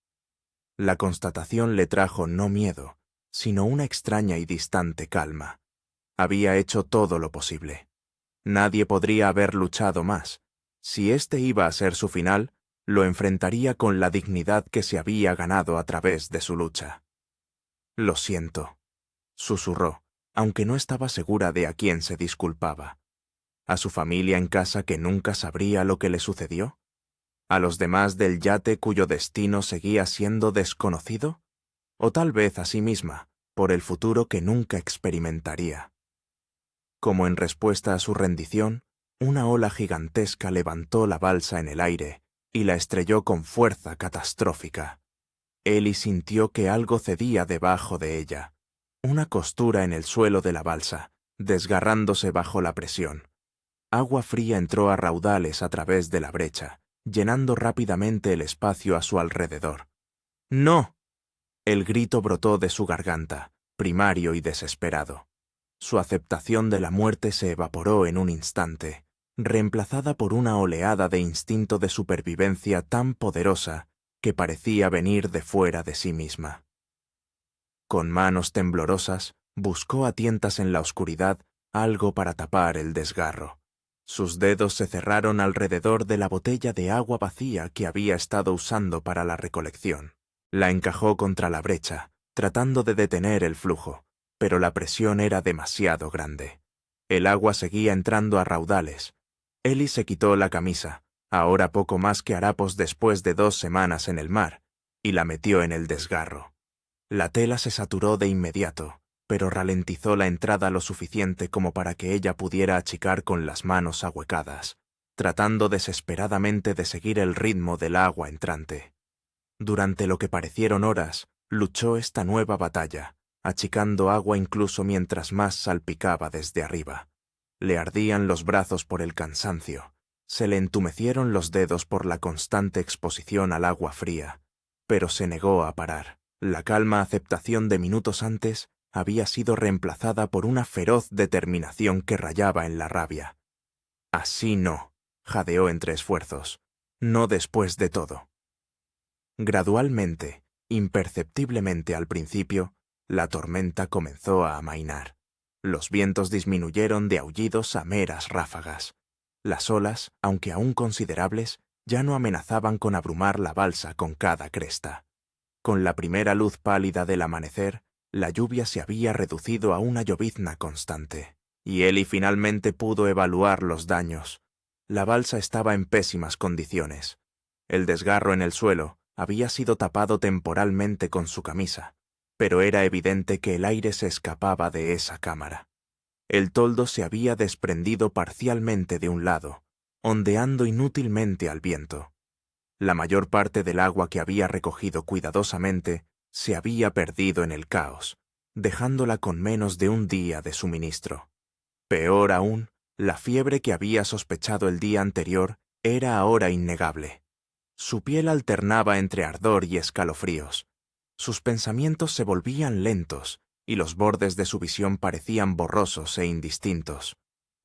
La constatación le trajo no miedo, sino una extraña y distante calma. Había hecho todo lo posible. Nadie podría haber luchado más. Si este iba a ser su final, lo enfrentaría con la dignidad que se había ganado a través de su lucha. «Lo siento», susurró, aunque no estaba segura de a quién se disculpaba. ¿A su familia en casa que nunca sabría lo que le sucedió? ¿A los demás del yate cuyo destino seguía siendo desconocido? ¿O tal vez a sí misma, por el futuro que nunca experimentaría? Como en respuesta a su rendición, una ola gigantesca levantó la balsa en el aire y la estrelló con fuerza catastrófica. Ellie sintió que algo cedía debajo de ella, una costura en el suelo de la balsa, desgarrándose bajo la presión. Agua fría entró a raudales a través de la brecha, llenando rápidamente el espacio a su alrededor. ¡No! El grito brotó de su garganta, primario y desesperado. Su aceptación de la muerte se evaporó en un instante, reemplazada por una oleada de instinto de supervivencia tan poderosa que parecía venir de fuera de sí misma. Con manos temblorosas, buscó a tientas en la oscuridad algo para tapar el desgarro. Sus dedos se cerraron alrededor de la botella de agua vacía que había estado usando para la recolección. La encajó contra la brecha, tratando de detener el flujo, pero la presión era demasiado grande. El agua seguía entrando a raudales. Ellie se quitó la camisa, ahora poco más que harapos después de 2 semanas en el mar, y la metió en el desgarro. La tela se saturó de inmediato, pero ralentizó la entrada lo suficiente como para que ella pudiera achicar con las manos ahuecadas, tratando desesperadamente de seguir el ritmo del agua entrante. Durante lo que parecieron horas, luchó esta nueva batalla, achicando agua incluso mientras más salpicaba desde arriba. Le ardían los brazos por el cansancio, se le entumecieron los dedos por la constante exposición al agua fría, pero se negó a parar. La calma aceptación de minutos antes había sido reemplazada por una feroz determinación que rayaba en la rabia. Así no, jadeó entre esfuerzos, no después de todo. Gradualmente, imperceptiblemente al principio, la tormenta comenzó a amainar. Los vientos disminuyeron de aullidos a meras ráfagas. Las olas, aunque aún considerables, ya no amenazaban con abrumar la balsa con cada cresta. Con la primera luz pálida del amanecer, la lluvia se había reducido a una llovizna constante, y Ellie finalmente pudo evaluar los daños. La balsa estaba en pésimas condiciones. El desgarro en el suelo había sido tapado temporalmente con su camisa, pero era evidente que el aire se escapaba de esa cámara. El toldo se había desprendido parcialmente de un lado, ondeando inútilmente al viento. La mayor parte del agua que había recogido cuidadosamente se había perdido en el caos, dejándola con menos de un día de suministro. Peor aún, la fiebre que había sospechado el día anterior era ahora innegable. Su piel alternaba entre ardor y escalofríos. Sus pensamientos se volvían lentos y los bordes de su visión parecían borrosos e indistintos.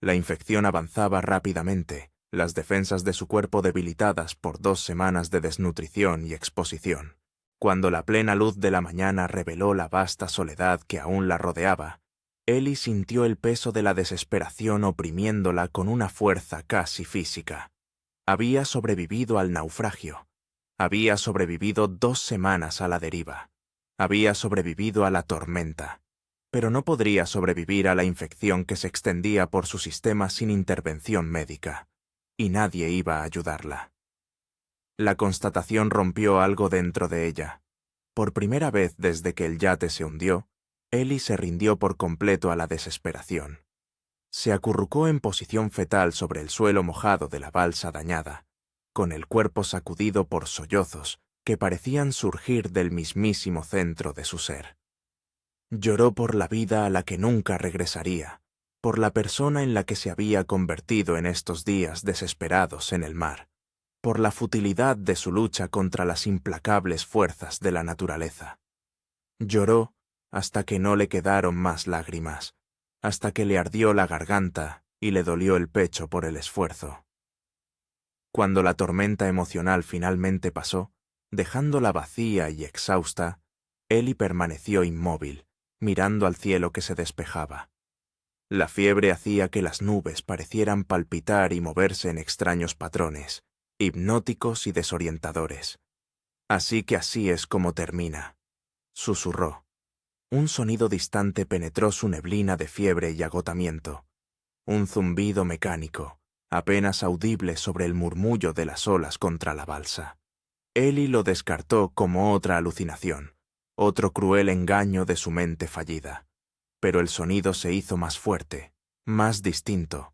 La infección avanzaba rápidamente, las defensas de su cuerpo debilitadas por 2 semanas de desnutrición y exposición. Cuando la plena luz de la mañana reveló la vasta soledad que aún la rodeaba, Ellie sintió el peso de la desesperación oprimiéndola con una fuerza casi física. Había sobrevivido al naufragio. Había sobrevivido 2 semanas a la deriva. Había sobrevivido a la tormenta. Pero no podría sobrevivir a la infección que se extendía por su sistema sin intervención médica. Y nadie iba a ayudarla. La constatación rompió algo dentro de ella. Por primera vez desde que el yate se hundió, Ellie se rindió por completo a la desesperación. Se acurrucó en posición fetal sobre el suelo mojado de la balsa dañada, con el cuerpo sacudido por sollozos que parecían surgir del mismísimo centro de su ser. Lloró por la vida a la que nunca regresaría, por la persona en la que se había convertido en estos días desesperados en el mar, por la futilidad de su lucha contra las implacables fuerzas de la naturaleza. Lloró hasta que no le quedaron más lágrimas, hasta que le ardió la garganta y le dolió el pecho por el esfuerzo. Cuando la tormenta emocional finalmente pasó, dejándola vacía y exhausta, Ellie permaneció inmóvil, mirando al cielo que se despejaba. La fiebre hacía que las nubes parecieran palpitar y moverse en extraños patrones, hipnóticos y desorientadores. Así que así es como termina, susurró. Un sonido distante penetró su neblina de fiebre y agotamiento. Un zumbido mecánico, apenas audible sobre el murmullo de las olas contra la balsa. Ellie lo descartó como otra alucinación, otro cruel engaño de su mente fallida. Pero el sonido se hizo más fuerte, más distinto.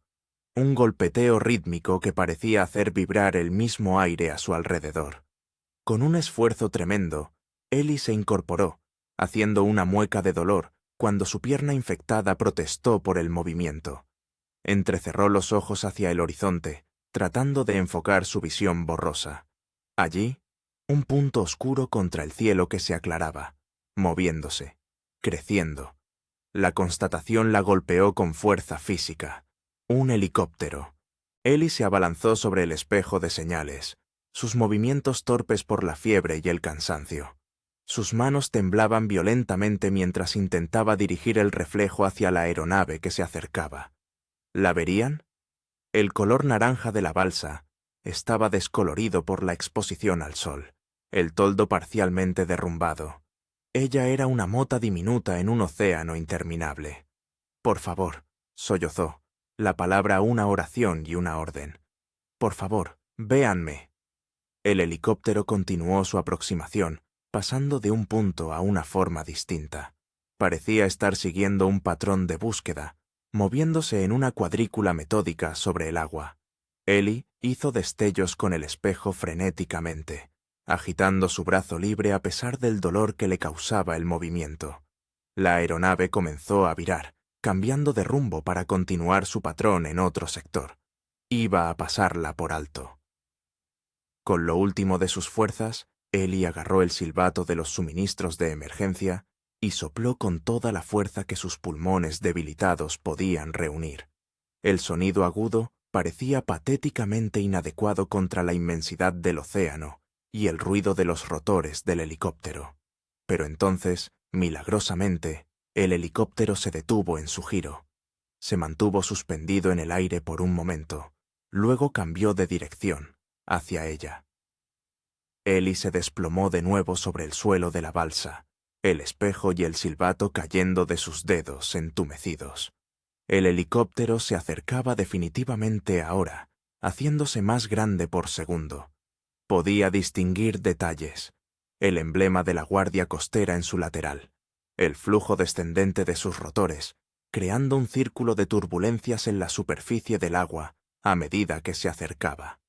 Un golpeteo rítmico que parecía hacer vibrar el mismo aire a su alrededor. Con un esfuerzo tremendo, Ellie se incorporó, haciendo una mueca de dolor cuando su pierna infectada protestó por el movimiento. Entrecerró los ojos hacia el horizonte, tratando de enfocar su visión borrosa. Allí, un punto oscuro contra el cielo que se aclaraba, moviéndose, creciendo. La constatación la golpeó con fuerza física. Un helicóptero. Ellie se abalanzó sobre el espejo de señales, sus movimientos torpes por la fiebre y el cansancio. Sus manos temblaban violentamente mientras intentaba dirigir el reflejo hacia la aeronave que se acercaba. ¿La verían? El color naranja de la balsa estaba descolorido por la exposición al sol, el toldo parcialmente derrumbado. Ella era una mota diminuta en un océano interminable. Por favor, sollozó, la palabra una oración y una orden. Por favor, véanme. El helicóptero continuó su aproximación, pasando de un punto a una forma distinta. Parecía estar siguiendo un patrón de búsqueda, moviéndose en una cuadrícula metódica sobre el agua. Ellie hizo destellos con el espejo frenéticamente, agitando su brazo libre a pesar del dolor que le causaba el movimiento. La aeronave comenzó a virar, cambiando de rumbo para continuar su patrón en otro sector. Iba a pasarla por alto. Con lo último de sus fuerzas, Ellie agarró el silbato de los suministros de emergencia y sopló con toda la fuerza que sus pulmones debilitados podían reunir. El sonido agudo parecía patéticamente inadecuado contra la inmensidad del océano y el ruido de los rotores del helicóptero. Pero entonces, milagrosamente, el helicóptero se detuvo en su giro. Se mantuvo suspendido en el aire por un momento, luego cambió de dirección, hacia ella. Ellie se desplomó de nuevo sobre el suelo de la balsa, el espejo y el silbato cayendo de sus dedos entumecidos. El helicóptero se acercaba definitivamente ahora, haciéndose más grande por segundo. Podía distinguir detalles: el emblema de la guardia costera en su lateral, el flujo descendente de sus rotores, creando un círculo de turbulencias en la superficie del agua a medida que se acercaba.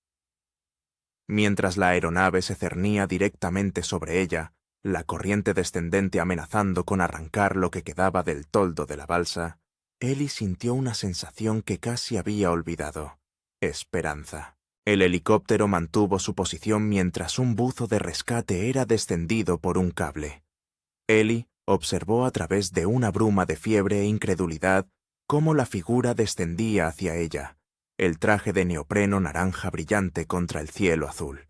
Mientras la aeronave se cernía directamente sobre ella, la corriente descendente amenazando con arrancar lo que quedaba del toldo de la balsa, Ellie sintió una sensación que casi había olvidado: esperanza. El helicóptero mantuvo su posición mientras un buzo de rescate era descendido por un cable. Ellie observó a través de una bruma de fiebre e incredulidad cómo la figura descendía hacia ella, el traje de neopreno naranja brillante contra el cielo azul.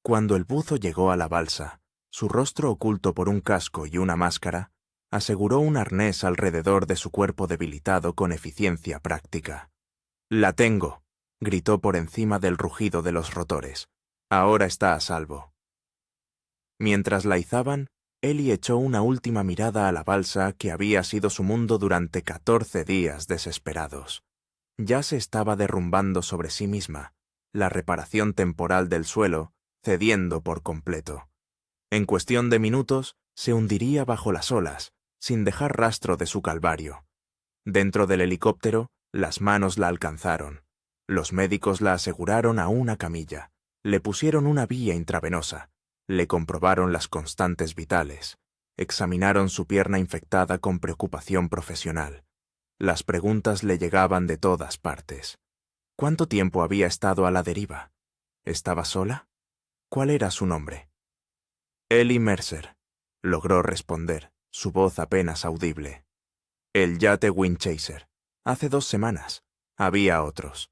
Cuando el buzo llegó a la balsa, su rostro oculto por un casco y una máscara, Aseguró un arnés alrededor de su cuerpo debilitado con eficiencia práctica. «La tengo», gritó por encima del rugido de los rotores. «Ahora está a salvo». Mientras la izaban, Ellie echó una última mirada a la balsa que había sido su mundo durante 14 días desesperados. Ya se estaba derrumbando sobre sí misma, la reparación temporal del suelo cediendo por completo. En cuestión de minutos, se hundiría bajo las olas, sin dejar rastro de su calvario. Dentro del helicóptero, las manos la alcanzaron. Los médicos la aseguraron a una camilla, le pusieron una vía intravenosa, le comprobaron las constantes vitales, examinaron su pierna infectada con preocupación profesional. Las preguntas le llegaban de todas partes. ¿Cuánto tiempo había estado a la deriva? ¿Estaba sola? ¿Cuál era su nombre? Ellie Mercer, logró responder, su voz apenas audible. El yate Windchaser. Hace 2 semanas. Había otros.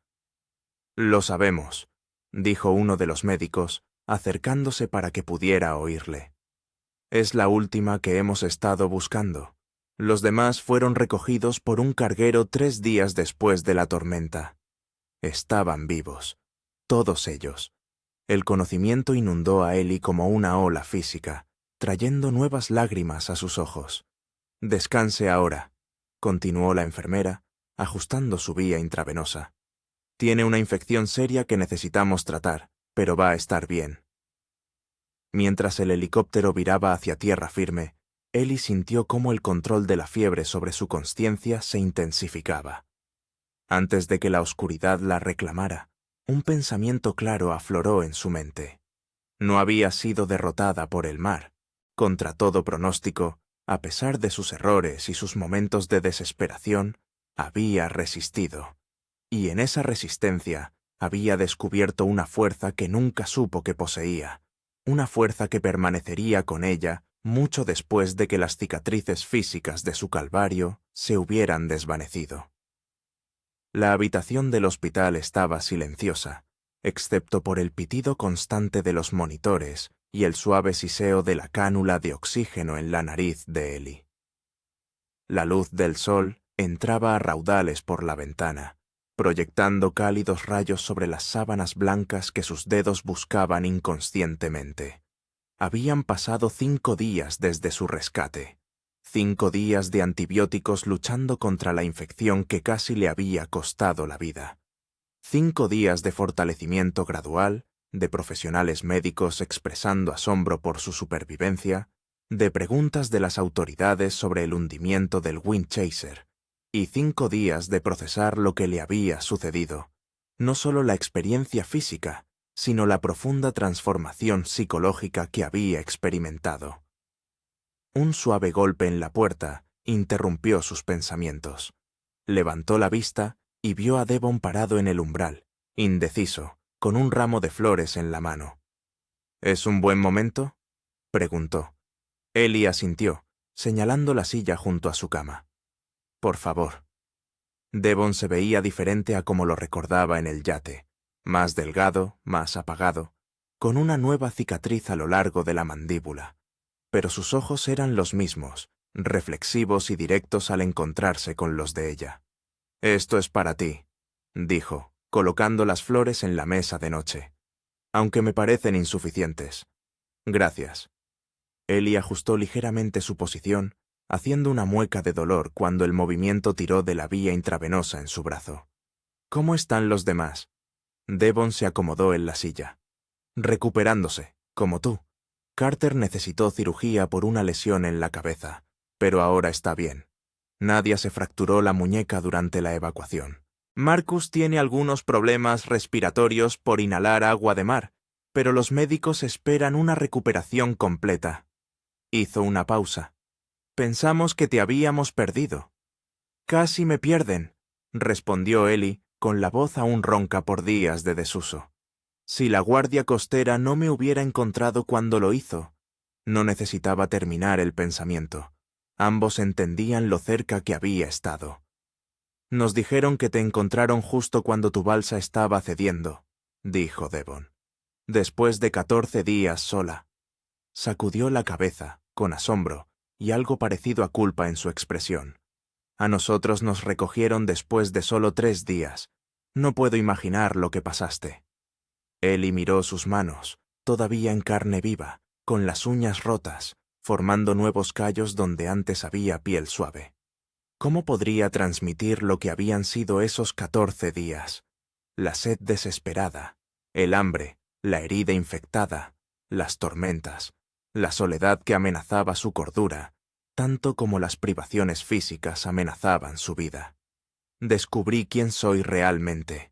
Lo sabemos, dijo uno de los médicos, acercándose para que pudiera oírle. Es la última que hemos estado buscando. Los demás fueron recogidos por un carguero 3 días después de la tormenta. Estaban vivos, todos ellos. El conocimiento inundó a Ellie como una ola física, trayendo nuevas lágrimas a sus ojos. «Descanse ahora», continuó la enfermera, ajustando su vía intravenosa. «Tiene una infección seria que necesitamos tratar, pero va a estar bien». Mientras el helicóptero viraba hacia tierra firme, Ellie sintió cómo el control de la fiebre sobre su consciencia se intensificaba. Antes de que la oscuridad la reclamara, un pensamiento claro afloró en su mente. No había sido derrotada por el mar. Contra todo pronóstico, a pesar de sus errores y sus momentos de desesperación, había resistido. Y en esa resistencia había descubierto una fuerza que nunca supo que poseía, una fuerza que permanecería con ella mucho después de que las cicatrices físicas de su calvario se hubieran desvanecido. La habitación del hospital estaba silenciosa, excepto por el pitido constante de los monitores y el suave siseo de la cánula de oxígeno en la nariz de Ellie. La luz del sol entraba a raudales por la ventana, proyectando cálidos rayos sobre las sábanas blancas que sus dedos buscaban inconscientemente. Habían pasado 5 días desde su rescate. 5 días de antibióticos luchando contra la infección que casi le había costado la vida. 5 días de fortalecimiento gradual, de profesionales médicos expresando asombro por su supervivencia, de preguntas de las autoridades sobre el hundimiento del Windchaser, y 5 días de procesar lo que le había sucedido, no solo la experiencia física, sino la profunda transformación psicológica que había experimentado. Un suave golpe en la puerta interrumpió sus pensamientos. Levantó la vista y vio a Devon parado en el umbral, indeciso, con un ramo de flores en la mano. «¿Es un buen momento?», preguntó. Ellie asintió, señalando la silla junto a su cama. «Por favor». Devon se veía diferente a como lo recordaba en el yate, más delgado, más apagado, con una nueva cicatriz a lo largo de la mandíbula. Pero sus ojos eran los mismos, reflexivos y directos al encontrarse con los de ella. «Esto es para ti», dijo, colocando las flores en la mesa de noche. «Aunque me parecen insuficientes. Gracias». Ellie ajustó ligeramente su posición, haciendo una mueca de dolor cuando el movimiento tiró de la vía intravenosa en su brazo. «¿Cómo están los demás?». Devon se acomodó en la silla. «Recuperándose, como tú. Carter necesitó cirugía por una lesión en la cabeza, pero ahora está bien. Nadia se fracturó la muñeca durante la evacuación. Marcus tiene algunos problemas respiratorios por inhalar agua de mar, pero los médicos esperan una recuperación completa». Hizo una pausa. «Pensamos que te habíamos perdido». «Casi me pierden», respondió Ellie, con la voz aún ronca por días de desuso. «Si la guardia costera no me hubiera encontrado cuando lo hizo». No necesitaba terminar el pensamiento. Ambos entendían lo cerca que había estado. «Nos dijeron que te encontraron justo cuando tu balsa estaba cediendo», dijo Devon. «Después de 14 días sola». Sacudió la cabeza, con asombro, y algo parecido a culpa en su expresión. A nosotros nos recogieron después de solo 3 días. No puedo imaginar lo que pasaste. Ellie miró sus manos, todavía en carne viva, con las uñas rotas, formando nuevos callos donde antes había piel suave. ¿Cómo podría transmitir lo que habían sido esos 14 días? La sed desesperada, el hambre, la herida infectada, las tormentas, la soledad que amenazaba su cordura, tanto como las privaciones físicas amenazaban su vida. Descubrí quién soy realmente,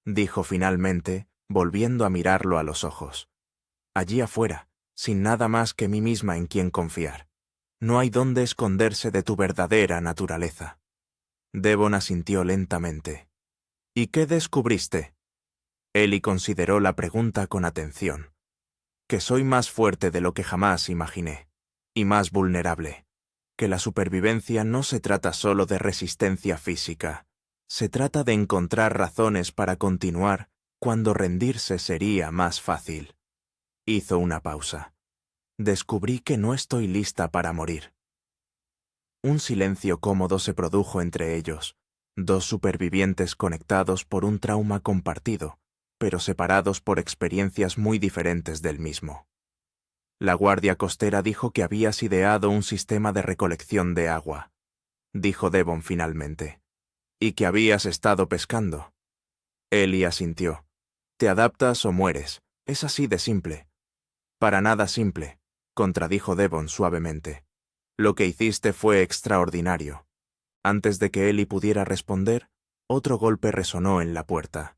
dijo finalmente, volviendo a mirarlo a los ojos. Allí afuera, sin nada más que mí misma en quien confiar. No hay dónde esconderse de tu verdadera naturaleza. Devon asintió lentamente. ¿Y qué descubriste? Ellie consideró la pregunta con atención. Que soy más fuerte de lo que jamás imaginé, y más vulnerable. Que la supervivencia no se trata solo de resistencia física. Se trata de encontrar razones para continuar cuando rendirse sería más fácil. Hizo una pausa. Descubrí que no estoy lista para morir. Un silencio cómodo se produjo entre ellos, 2 supervivientes conectados por un trauma compartido, pero separados por experiencias muy diferentes del mismo. La guardia costera dijo que habías ideado un sistema de recolección de agua, dijo Devon finalmente, y que habías estado pescando. Ellie asintió. Te adaptas o mueres, es así de simple. Para nada simple, contradijo Devon suavemente. Lo que hiciste fue extraordinario. Antes de que Ellie pudiera responder, otro golpe resonó en la puerta.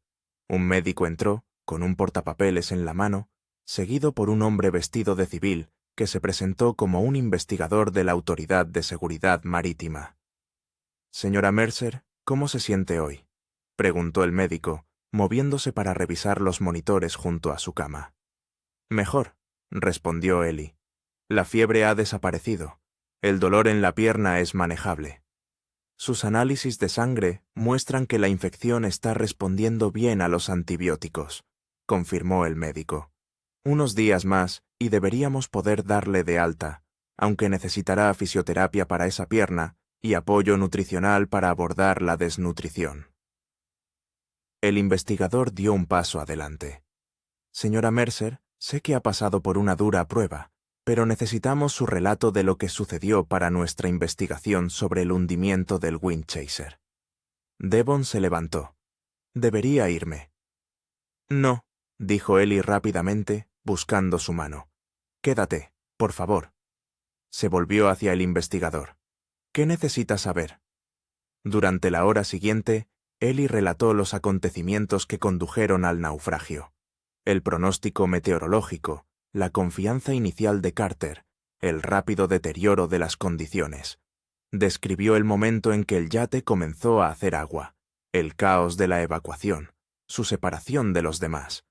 Un médico entró, con un portapapeles en la mano, seguido por un hombre vestido de civil, que se presentó como un investigador de la Autoridad de Seguridad Marítima. Señora Mercer, ¿cómo se siente hoy?, preguntó el médico, moviéndose para revisar los monitores junto a su cama. Mejor, respondió Ellie. La fiebre ha desaparecido. El dolor en la pierna es manejable. Sus análisis de sangre muestran que la infección está respondiendo bien a los antibióticos, confirmó el médico. Unos días más y deberíamos poder darle de alta, aunque necesitará fisioterapia para esa pierna y apoyo nutricional para abordar la desnutrición. El investigador dio un paso adelante. Señora Mercer, sé que ha pasado por una dura prueba, pero necesitamos su relato de lo que sucedió para nuestra investigación sobre el hundimiento del Windchaser. Devon se levantó. Debería irme. No, dijo Ellie rápidamente, buscando su mano. Quédate, por favor. Se volvió hacia el investigador. ¿Qué necesitas saber? Durante la hora siguiente, Ellie relató los acontecimientos que condujeron al naufragio. El pronóstico meteorológico, la confianza inicial de Carter, el rápido deterioro de las condiciones. Describió el momento en que el yate comenzó a hacer agua, el caos de la evacuación, su separación de los demás.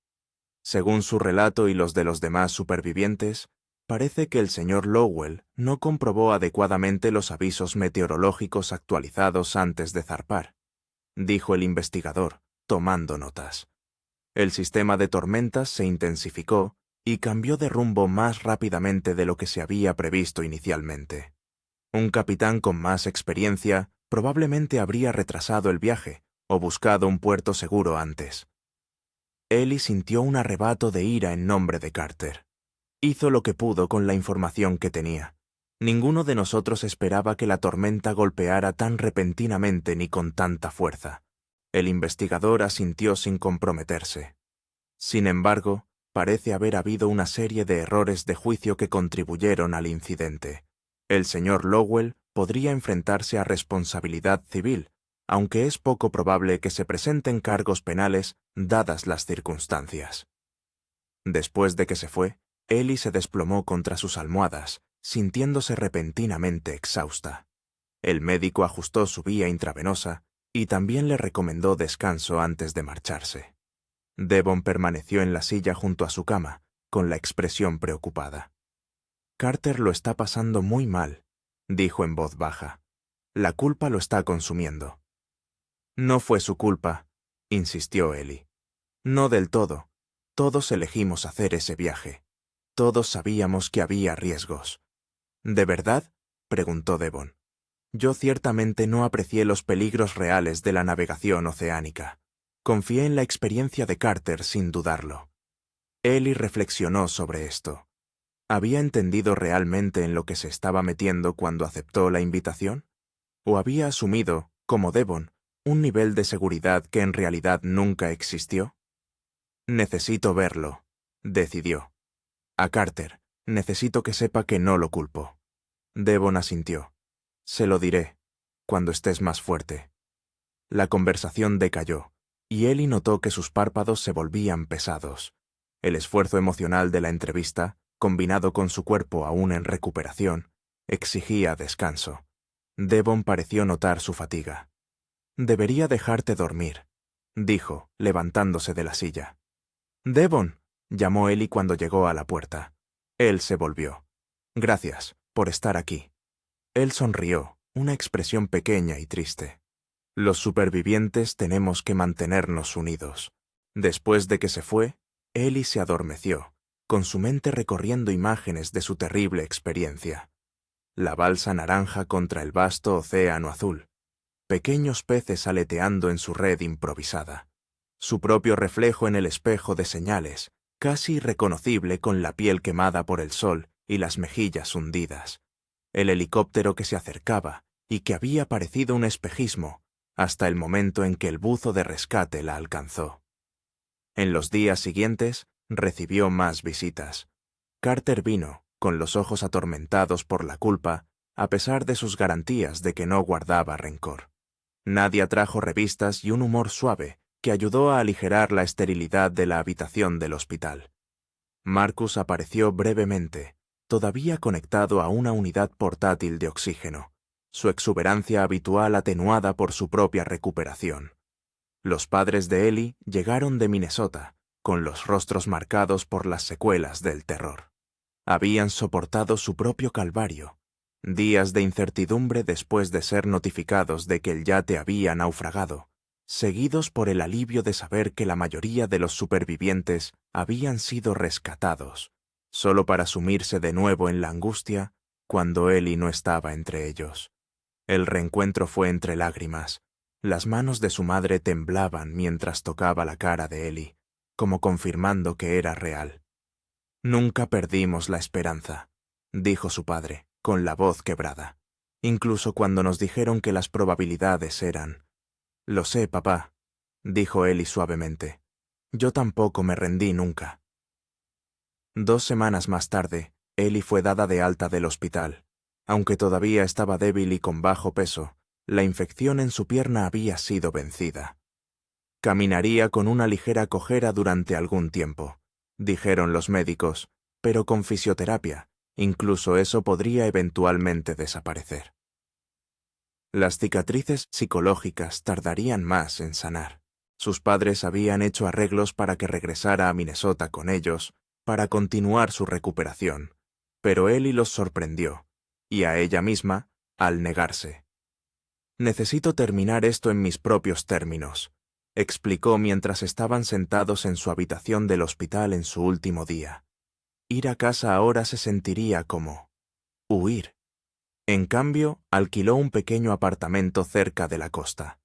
Según su relato y los de los demás supervivientes, parece que el señor Lowell no comprobó adecuadamente los avisos meteorológicos actualizados antes de zarpar, dijo el investigador, tomando notas. El sistema de tormentas se intensificó y cambió de rumbo más rápidamente de lo que se había previsto inicialmente. Un capitán con más experiencia probablemente habría retrasado el viaje o buscado un puerto seguro antes. Ellie sintió un arrebato de ira en nombre de Carter. Hizo lo que pudo con la información que tenía. Ninguno de nosotros esperaba que la tormenta golpeara tan repentinamente ni con tanta fuerza. El investigador asintió sin comprometerse. Sin embargo, parece haber habido una serie de errores de juicio que contribuyeron al incidente. El señor Lowell podría enfrentarse a responsabilidad civil, aunque es poco probable que se presenten cargos penales dadas las circunstancias. Después de que se fue, Ellie se desplomó contra sus almohadas, sintiéndose repentinamente exhausta. El médico ajustó su vía intravenosa y también le recomendó descanso antes de marcharse. Devon permaneció en la silla junto a su cama, con la expresión preocupada. Carter lo está pasando muy mal, dijo en voz baja. La culpa lo está consumiendo. No fue su culpa, insistió Ellie. No del todo. Todos elegimos hacer ese viaje. Todos sabíamos que había riesgos. ¿De verdad? preguntó Devon. Yo ciertamente no aprecié los peligros reales de la navegación oceánica. Confié en la experiencia de Carter sin dudarlo. Ellie reflexionó sobre esto. ¿Había entendido realmente en lo que se estaba metiendo cuando aceptó la invitación? ¿O había asumido, como Devon, un nivel de seguridad que en realidad nunca existió? Necesito verlo, decidió. A Carter, necesito que sepa que no lo culpo. Devon asintió. Se lo diré, cuando estés más fuerte. La conversación decayó, y Ellie notó que sus párpados se volvían pesados. El esfuerzo emocional de la entrevista, combinado con su cuerpo aún en recuperación, exigía descanso. Devon pareció notar su fatiga. «Debería dejarte dormir», dijo, levantándose de la silla. «Devon», llamó Ellie cuando llegó a la puerta. Él se volvió. «Gracias por estar aquí». Él sonrió, una expresión pequeña y triste. Los supervivientes tenemos que mantenernos unidos. Después de que se fue, Ellie se adormeció, con su mente recorriendo imágenes de su terrible experiencia. La balsa naranja contra el vasto océano azul, pequeños peces aleteando en su red improvisada, su propio reflejo en el espejo de señales, casi irreconocible con la piel quemada por el sol y las mejillas hundidas, el helicóptero que se acercaba y que había parecido un espejismo hasta el momento en que el buzo de rescate la alcanzó. En los días siguientes recibió más visitas. Carter vino, con los ojos atormentados por la culpa, a pesar de sus garantías de que no guardaba rencor. Nadia trajo revistas y un humor suave que ayudó a aligerar la esterilidad de la habitación del hospital. Marcus apareció brevemente, todavía conectado a una unidad portátil de oxígeno, su exuberancia habitual atenuada por su propia recuperación. Los padres de Ellie llegaron de Minnesota, con los rostros marcados por las secuelas del terror. Habían soportado su propio calvario, días de incertidumbre después de ser notificados de que el yate había naufragado, seguidos por el alivio de saber que la mayoría de los supervivientes habían sido rescatados, solo para sumirse de nuevo en la angustia cuando Ellie no estaba entre ellos. El reencuentro fue entre lágrimas. Las manos de su madre temblaban mientras tocaba la cara de Ellie, como confirmando que era real. «Nunca perdimos la esperanza», dijo su padre, con la voz quebrada, incluso cuando nos dijeron que las probabilidades eran... «Lo sé, papá», dijo Ellie suavemente. «Yo tampoco me rendí nunca». 2 semanas más tarde, Ellie fue dada de alta del hospital. Aunque todavía estaba débil y con bajo peso, la infección en su pierna había sido vencida. Caminaría con una ligera cojera durante algún tiempo, dijeron los médicos, pero con fisioterapia, incluso eso podría eventualmente desaparecer. Las cicatrices psicológicas tardarían más en sanar. Sus padres habían hecho arreglos para que regresara a Minnesota con ellos, para continuar su recuperación, pero Ellie los sorprendió, y a ella misma, al negarse. «Necesito terminar esto en mis propios términos», explicó mientras estaban sentados en su habitación del hospital en su último día. Ir a casa ahora se sentiría como huir. En cambio, alquiló un pequeño apartamento cerca de la costa.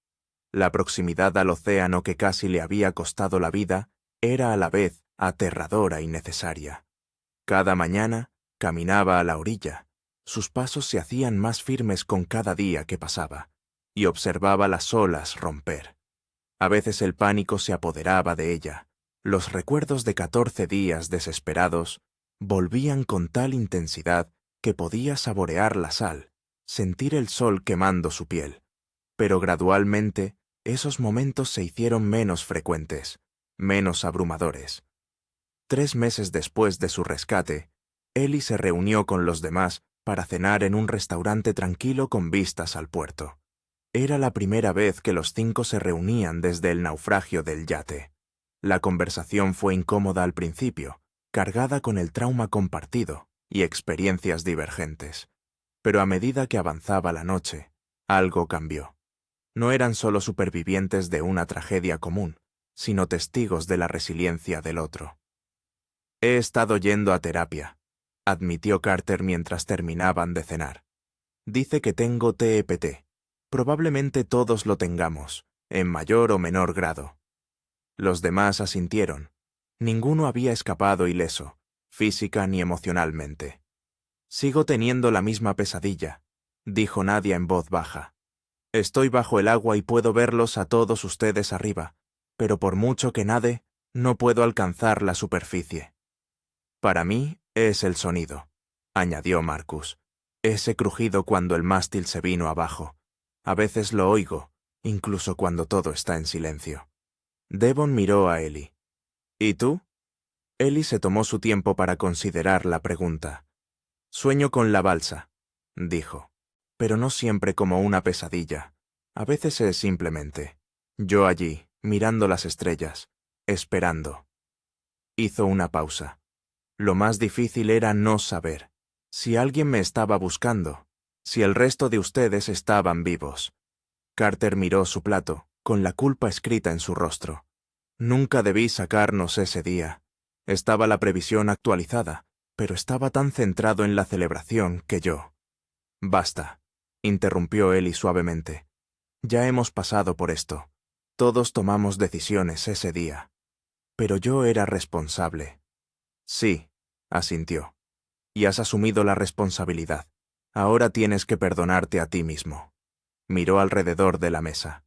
La proximidad al océano que casi le había costado la vida era a la vez aterradora y necesaria. Cada mañana caminaba a la orilla. Sus pasos se hacían más firmes con cada día que pasaba, y observaba las olas romper. A veces el pánico se apoderaba de ella. Los recuerdos de 14 días desesperados volvían con tal intensidad que podía saborear la sal, sentir el sol quemando su piel. Pero gradualmente, esos momentos se hicieron menos frecuentes, menos abrumadores. 3 meses después de su rescate, Ellie se reunió con los demás para cenar en un restaurante tranquilo con vistas al puerto. Era la primera vez que los 5 se reunían desde el naufragio del yate. La conversación fue incómoda al principio, cargada con el trauma compartido y experiencias divergentes. Pero a medida que avanzaba la noche, algo cambió. No eran solo supervivientes de una tragedia común, sino testigos de la resiliencia del otro. «He estado yendo a terapia», admitió Carter mientras terminaban de cenar. Dice que tengo TEPT. Probablemente todos lo tengamos, en mayor o menor grado. Los demás asintieron. Ninguno había escapado ileso, física ni emocionalmente. Sigo teniendo la misma pesadilla, dijo Nadia en voz baja. Estoy bajo el agua y puedo verlos a todos ustedes arriba, pero por mucho que nade, no puedo alcanzar la superficie. Para mí es el sonido, añadió Marcus. Ese crujido cuando el mástil se vino abajo. A veces lo oigo, incluso cuando todo está en silencio. Devon miró a Ellie. ¿Y tú? Ellie se tomó su tiempo para considerar la pregunta. Sueño con la balsa, dijo. Pero no siempre como una pesadilla. A veces es simplemente yo allí, mirando las estrellas, esperando. Hizo una pausa. Lo más difícil era no saber si alguien me estaba buscando, si el resto de ustedes estaban vivos. Carter miró su plato, con la culpa escrita en su rostro. Nunca debí sacarnos ese día. Estaba la previsión actualizada, pero estaba tan centrado en la celebración que yo. Basta, interrumpió Ellie suavemente. Ya hemos pasado por esto. Todos tomamos decisiones ese día. Pero yo era responsable. Sí, asintió. Y has asumido la responsabilidad. Ahora tienes que perdonarte a ti mismo. Miró alrededor de la mesa.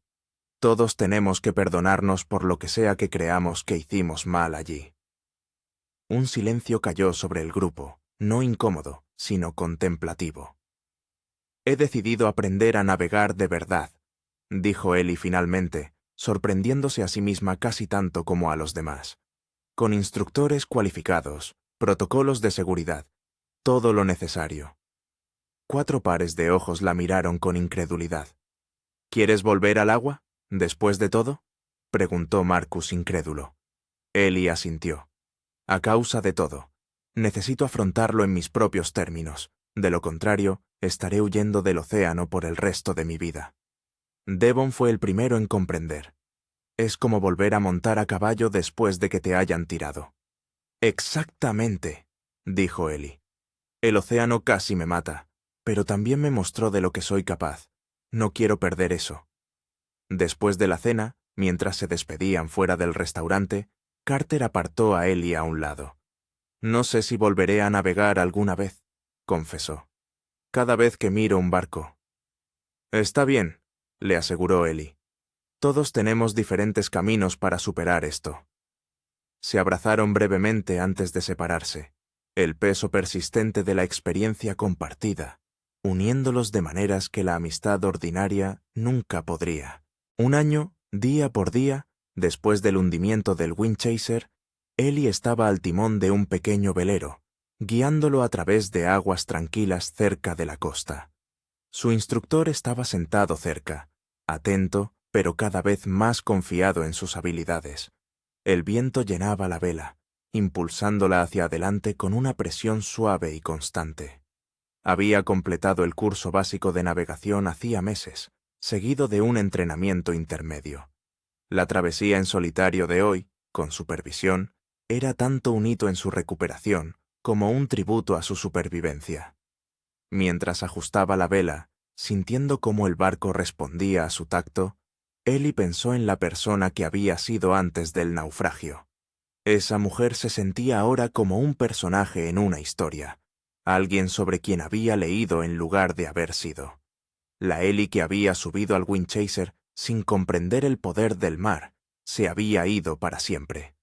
Todos tenemos que perdonarnos por lo que sea que creamos que hicimos mal allí. Un silencio cayó sobre el grupo, no incómodo, sino contemplativo. He decidido aprender a navegar de verdad, dijo Ellie finalmente, sorprendiéndose a sí misma casi tanto como a los demás. Con instructores cualificados, protocolos de seguridad, todo lo necesario. 4 pares de ojos la miraron con incredulidad. ¿Quieres volver al agua, después de todo? Preguntó Marcus incrédulo. Ellie asintió. A causa de todo. Necesito afrontarlo en mis propios términos. De lo contrario, estaré huyendo del océano por el resto de mi vida. Devon fue el primero en comprender. Es como volver a montar a caballo después de que te hayan tirado. Exactamente, dijo Ellie. El océano casi me mata, pero también me mostró de lo que soy capaz. No quiero perder eso. Después de la cena, mientras se despedían fuera del restaurante, Carter apartó a Ellie a un lado. No sé si volveré a navegar alguna vez, confesó. Cada vez que miro un barco. Está bien, le aseguró Ellie. Todos tenemos diferentes caminos para superar esto. Se abrazaron brevemente antes de separarse, el peso persistente de la experiencia compartida, uniéndolos de maneras que la amistad ordinaria nunca podría. Un año, día por día, después del hundimiento del Windchaser, Ellie estaba al timón de un pequeño velero, guiándolo a través de aguas tranquilas cerca de la costa. Su instructor estaba sentado cerca, atento, pero cada vez más confiado en sus habilidades. El viento llenaba la vela, impulsándola hacia adelante con una presión suave y constante. Había completado el curso básico de navegación hacía meses, seguido de un entrenamiento intermedio. La travesía en solitario de hoy, con supervisión, era tanto un hito en su recuperación como un tributo a su supervivencia. Mientras ajustaba la vela, sintiendo cómo el barco respondía a su tacto, Ellie pensó en la persona que había sido antes del naufragio. Esa mujer se sentía ahora como un personaje en una historia, alguien sobre quien había leído en lugar de haber sido. La Ellie que había subido al Windchaser sin comprender el poder del mar, se había ido para siempre.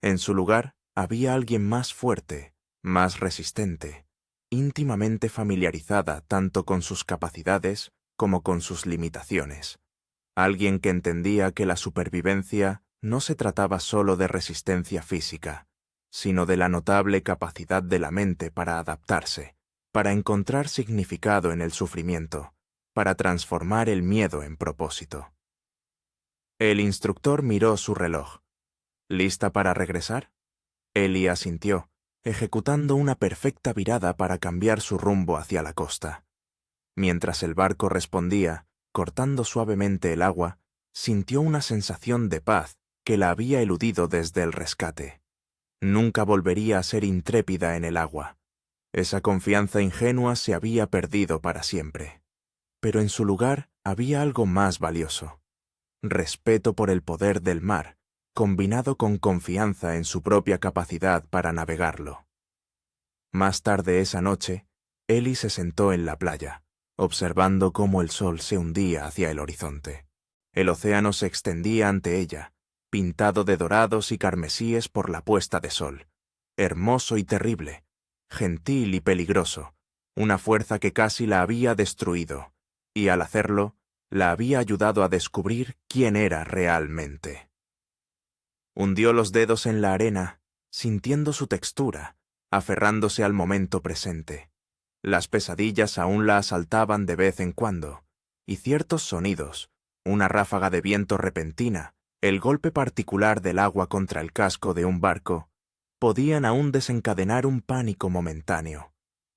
En su lugar había alguien más fuerte, más resistente, íntimamente familiarizada tanto con sus capacidades como con sus limitaciones. Alguien que entendía que la supervivencia no se trataba solo de resistencia física, sino de la notable capacidad de la mente para adaptarse, para encontrar significado en el sufrimiento, para transformar el miedo en propósito. El instructor miró su reloj. ¿Lista para regresar? Ellie asintió, ejecutando una perfecta virada para cambiar su rumbo hacia la costa. Mientras el barco respondía, cortando suavemente el agua, sintió una sensación de paz que la había eludido desde el rescate. Nunca volvería a ser intrépida en el agua. Esa confianza ingenua se había perdido para siempre. Pero en su lugar había algo más valioso: respeto por el poder del mar, combinado con confianza en su propia capacidad para navegarlo. Más tarde esa noche, Ellie se sentó en la playa, observando cómo el sol se hundía hacia el horizonte. El océano se extendía ante ella, pintado de dorados y carmesíes por la puesta de sol, hermoso y terrible, gentil y peligroso, una fuerza que casi la había destruido, y al hacerlo, la había ayudado a descubrir quién era realmente. Hundió los dedos en la arena, sintiendo su textura, aferrándose al momento presente. Las pesadillas aún la asaltaban de vez en cuando, y ciertos sonidos, una ráfaga de viento repentina, el golpe particular del agua contra el casco de un barco, podían aún desencadenar un pánico momentáneo.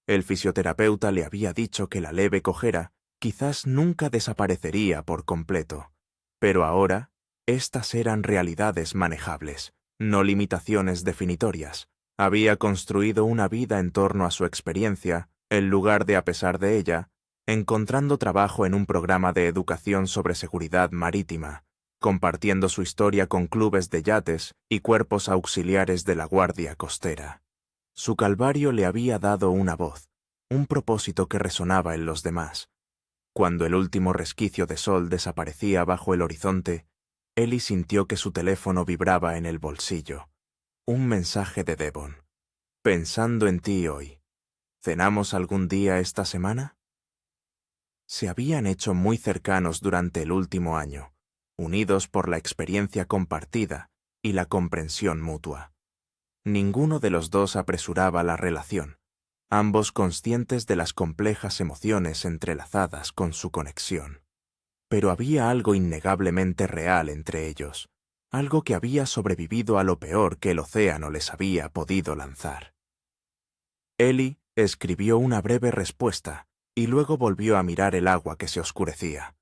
El fisioterapeuta le había dicho que la leve cojera quizás nunca desaparecería por completo, pero ahora estas eran realidades manejables, no limitaciones definitorias. Había construido una vida en torno a su experiencia, en lugar de a pesar de ella, encontrando trabajo en un programa de educación sobre seguridad marítima, compartiendo su historia con clubes de yates y cuerpos auxiliares de la Guardia Costera. Su calvario le había dado una voz, un propósito que resonaba en los demás. Cuando el último resquicio de sol desaparecía bajo el horizonte, Ellie sintió que su teléfono vibraba en el bolsillo. Un mensaje de Devon. Pensando en ti hoy. ¿Cenamos algún día esta semana? Se habían hecho muy cercanos durante el último año, unidos por la experiencia compartida y la comprensión mutua. Ninguno de los dos apresuraba la relación, ambos conscientes de las complejas emociones entrelazadas con su conexión. Pero había algo innegablemente real entre ellos, algo que había sobrevivido a lo peor que el océano les había podido lanzar. Ellie escribió una breve respuesta y luego volvió a mirar el agua que se oscurecía.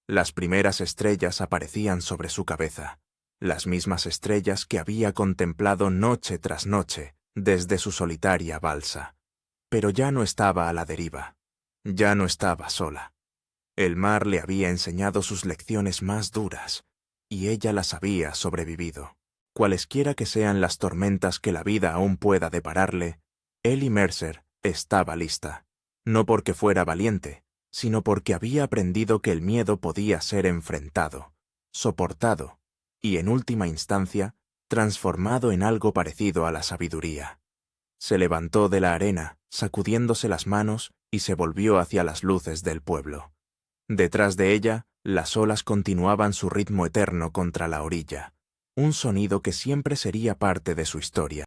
Las primeras estrellas aparecían sobre su cabeza, las mismas estrellas que había contemplado noche tras noche desde su solitaria balsa. Pero ya no estaba a la deriva, ya no estaba sola. El mar le había enseñado sus lecciones más duras, y ella las había sobrevivido. Cualesquiera que sean las tormentas que la vida aún pueda depararle, Ellie Mercer estaba lista, no porque fuera valiente, sino porque había aprendido que el miedo podía ser enfrentado, soportado y, en última instancia, transformado en algo parecido a la sabiduría. Se levantó de la arena, sacudiéndose las manos, y se volvió hacia las luces del pueblo. Detrás de ella, las olas continuaban su ritmo eterno contra la orilla, un sonido que siempre sería parte de su historia.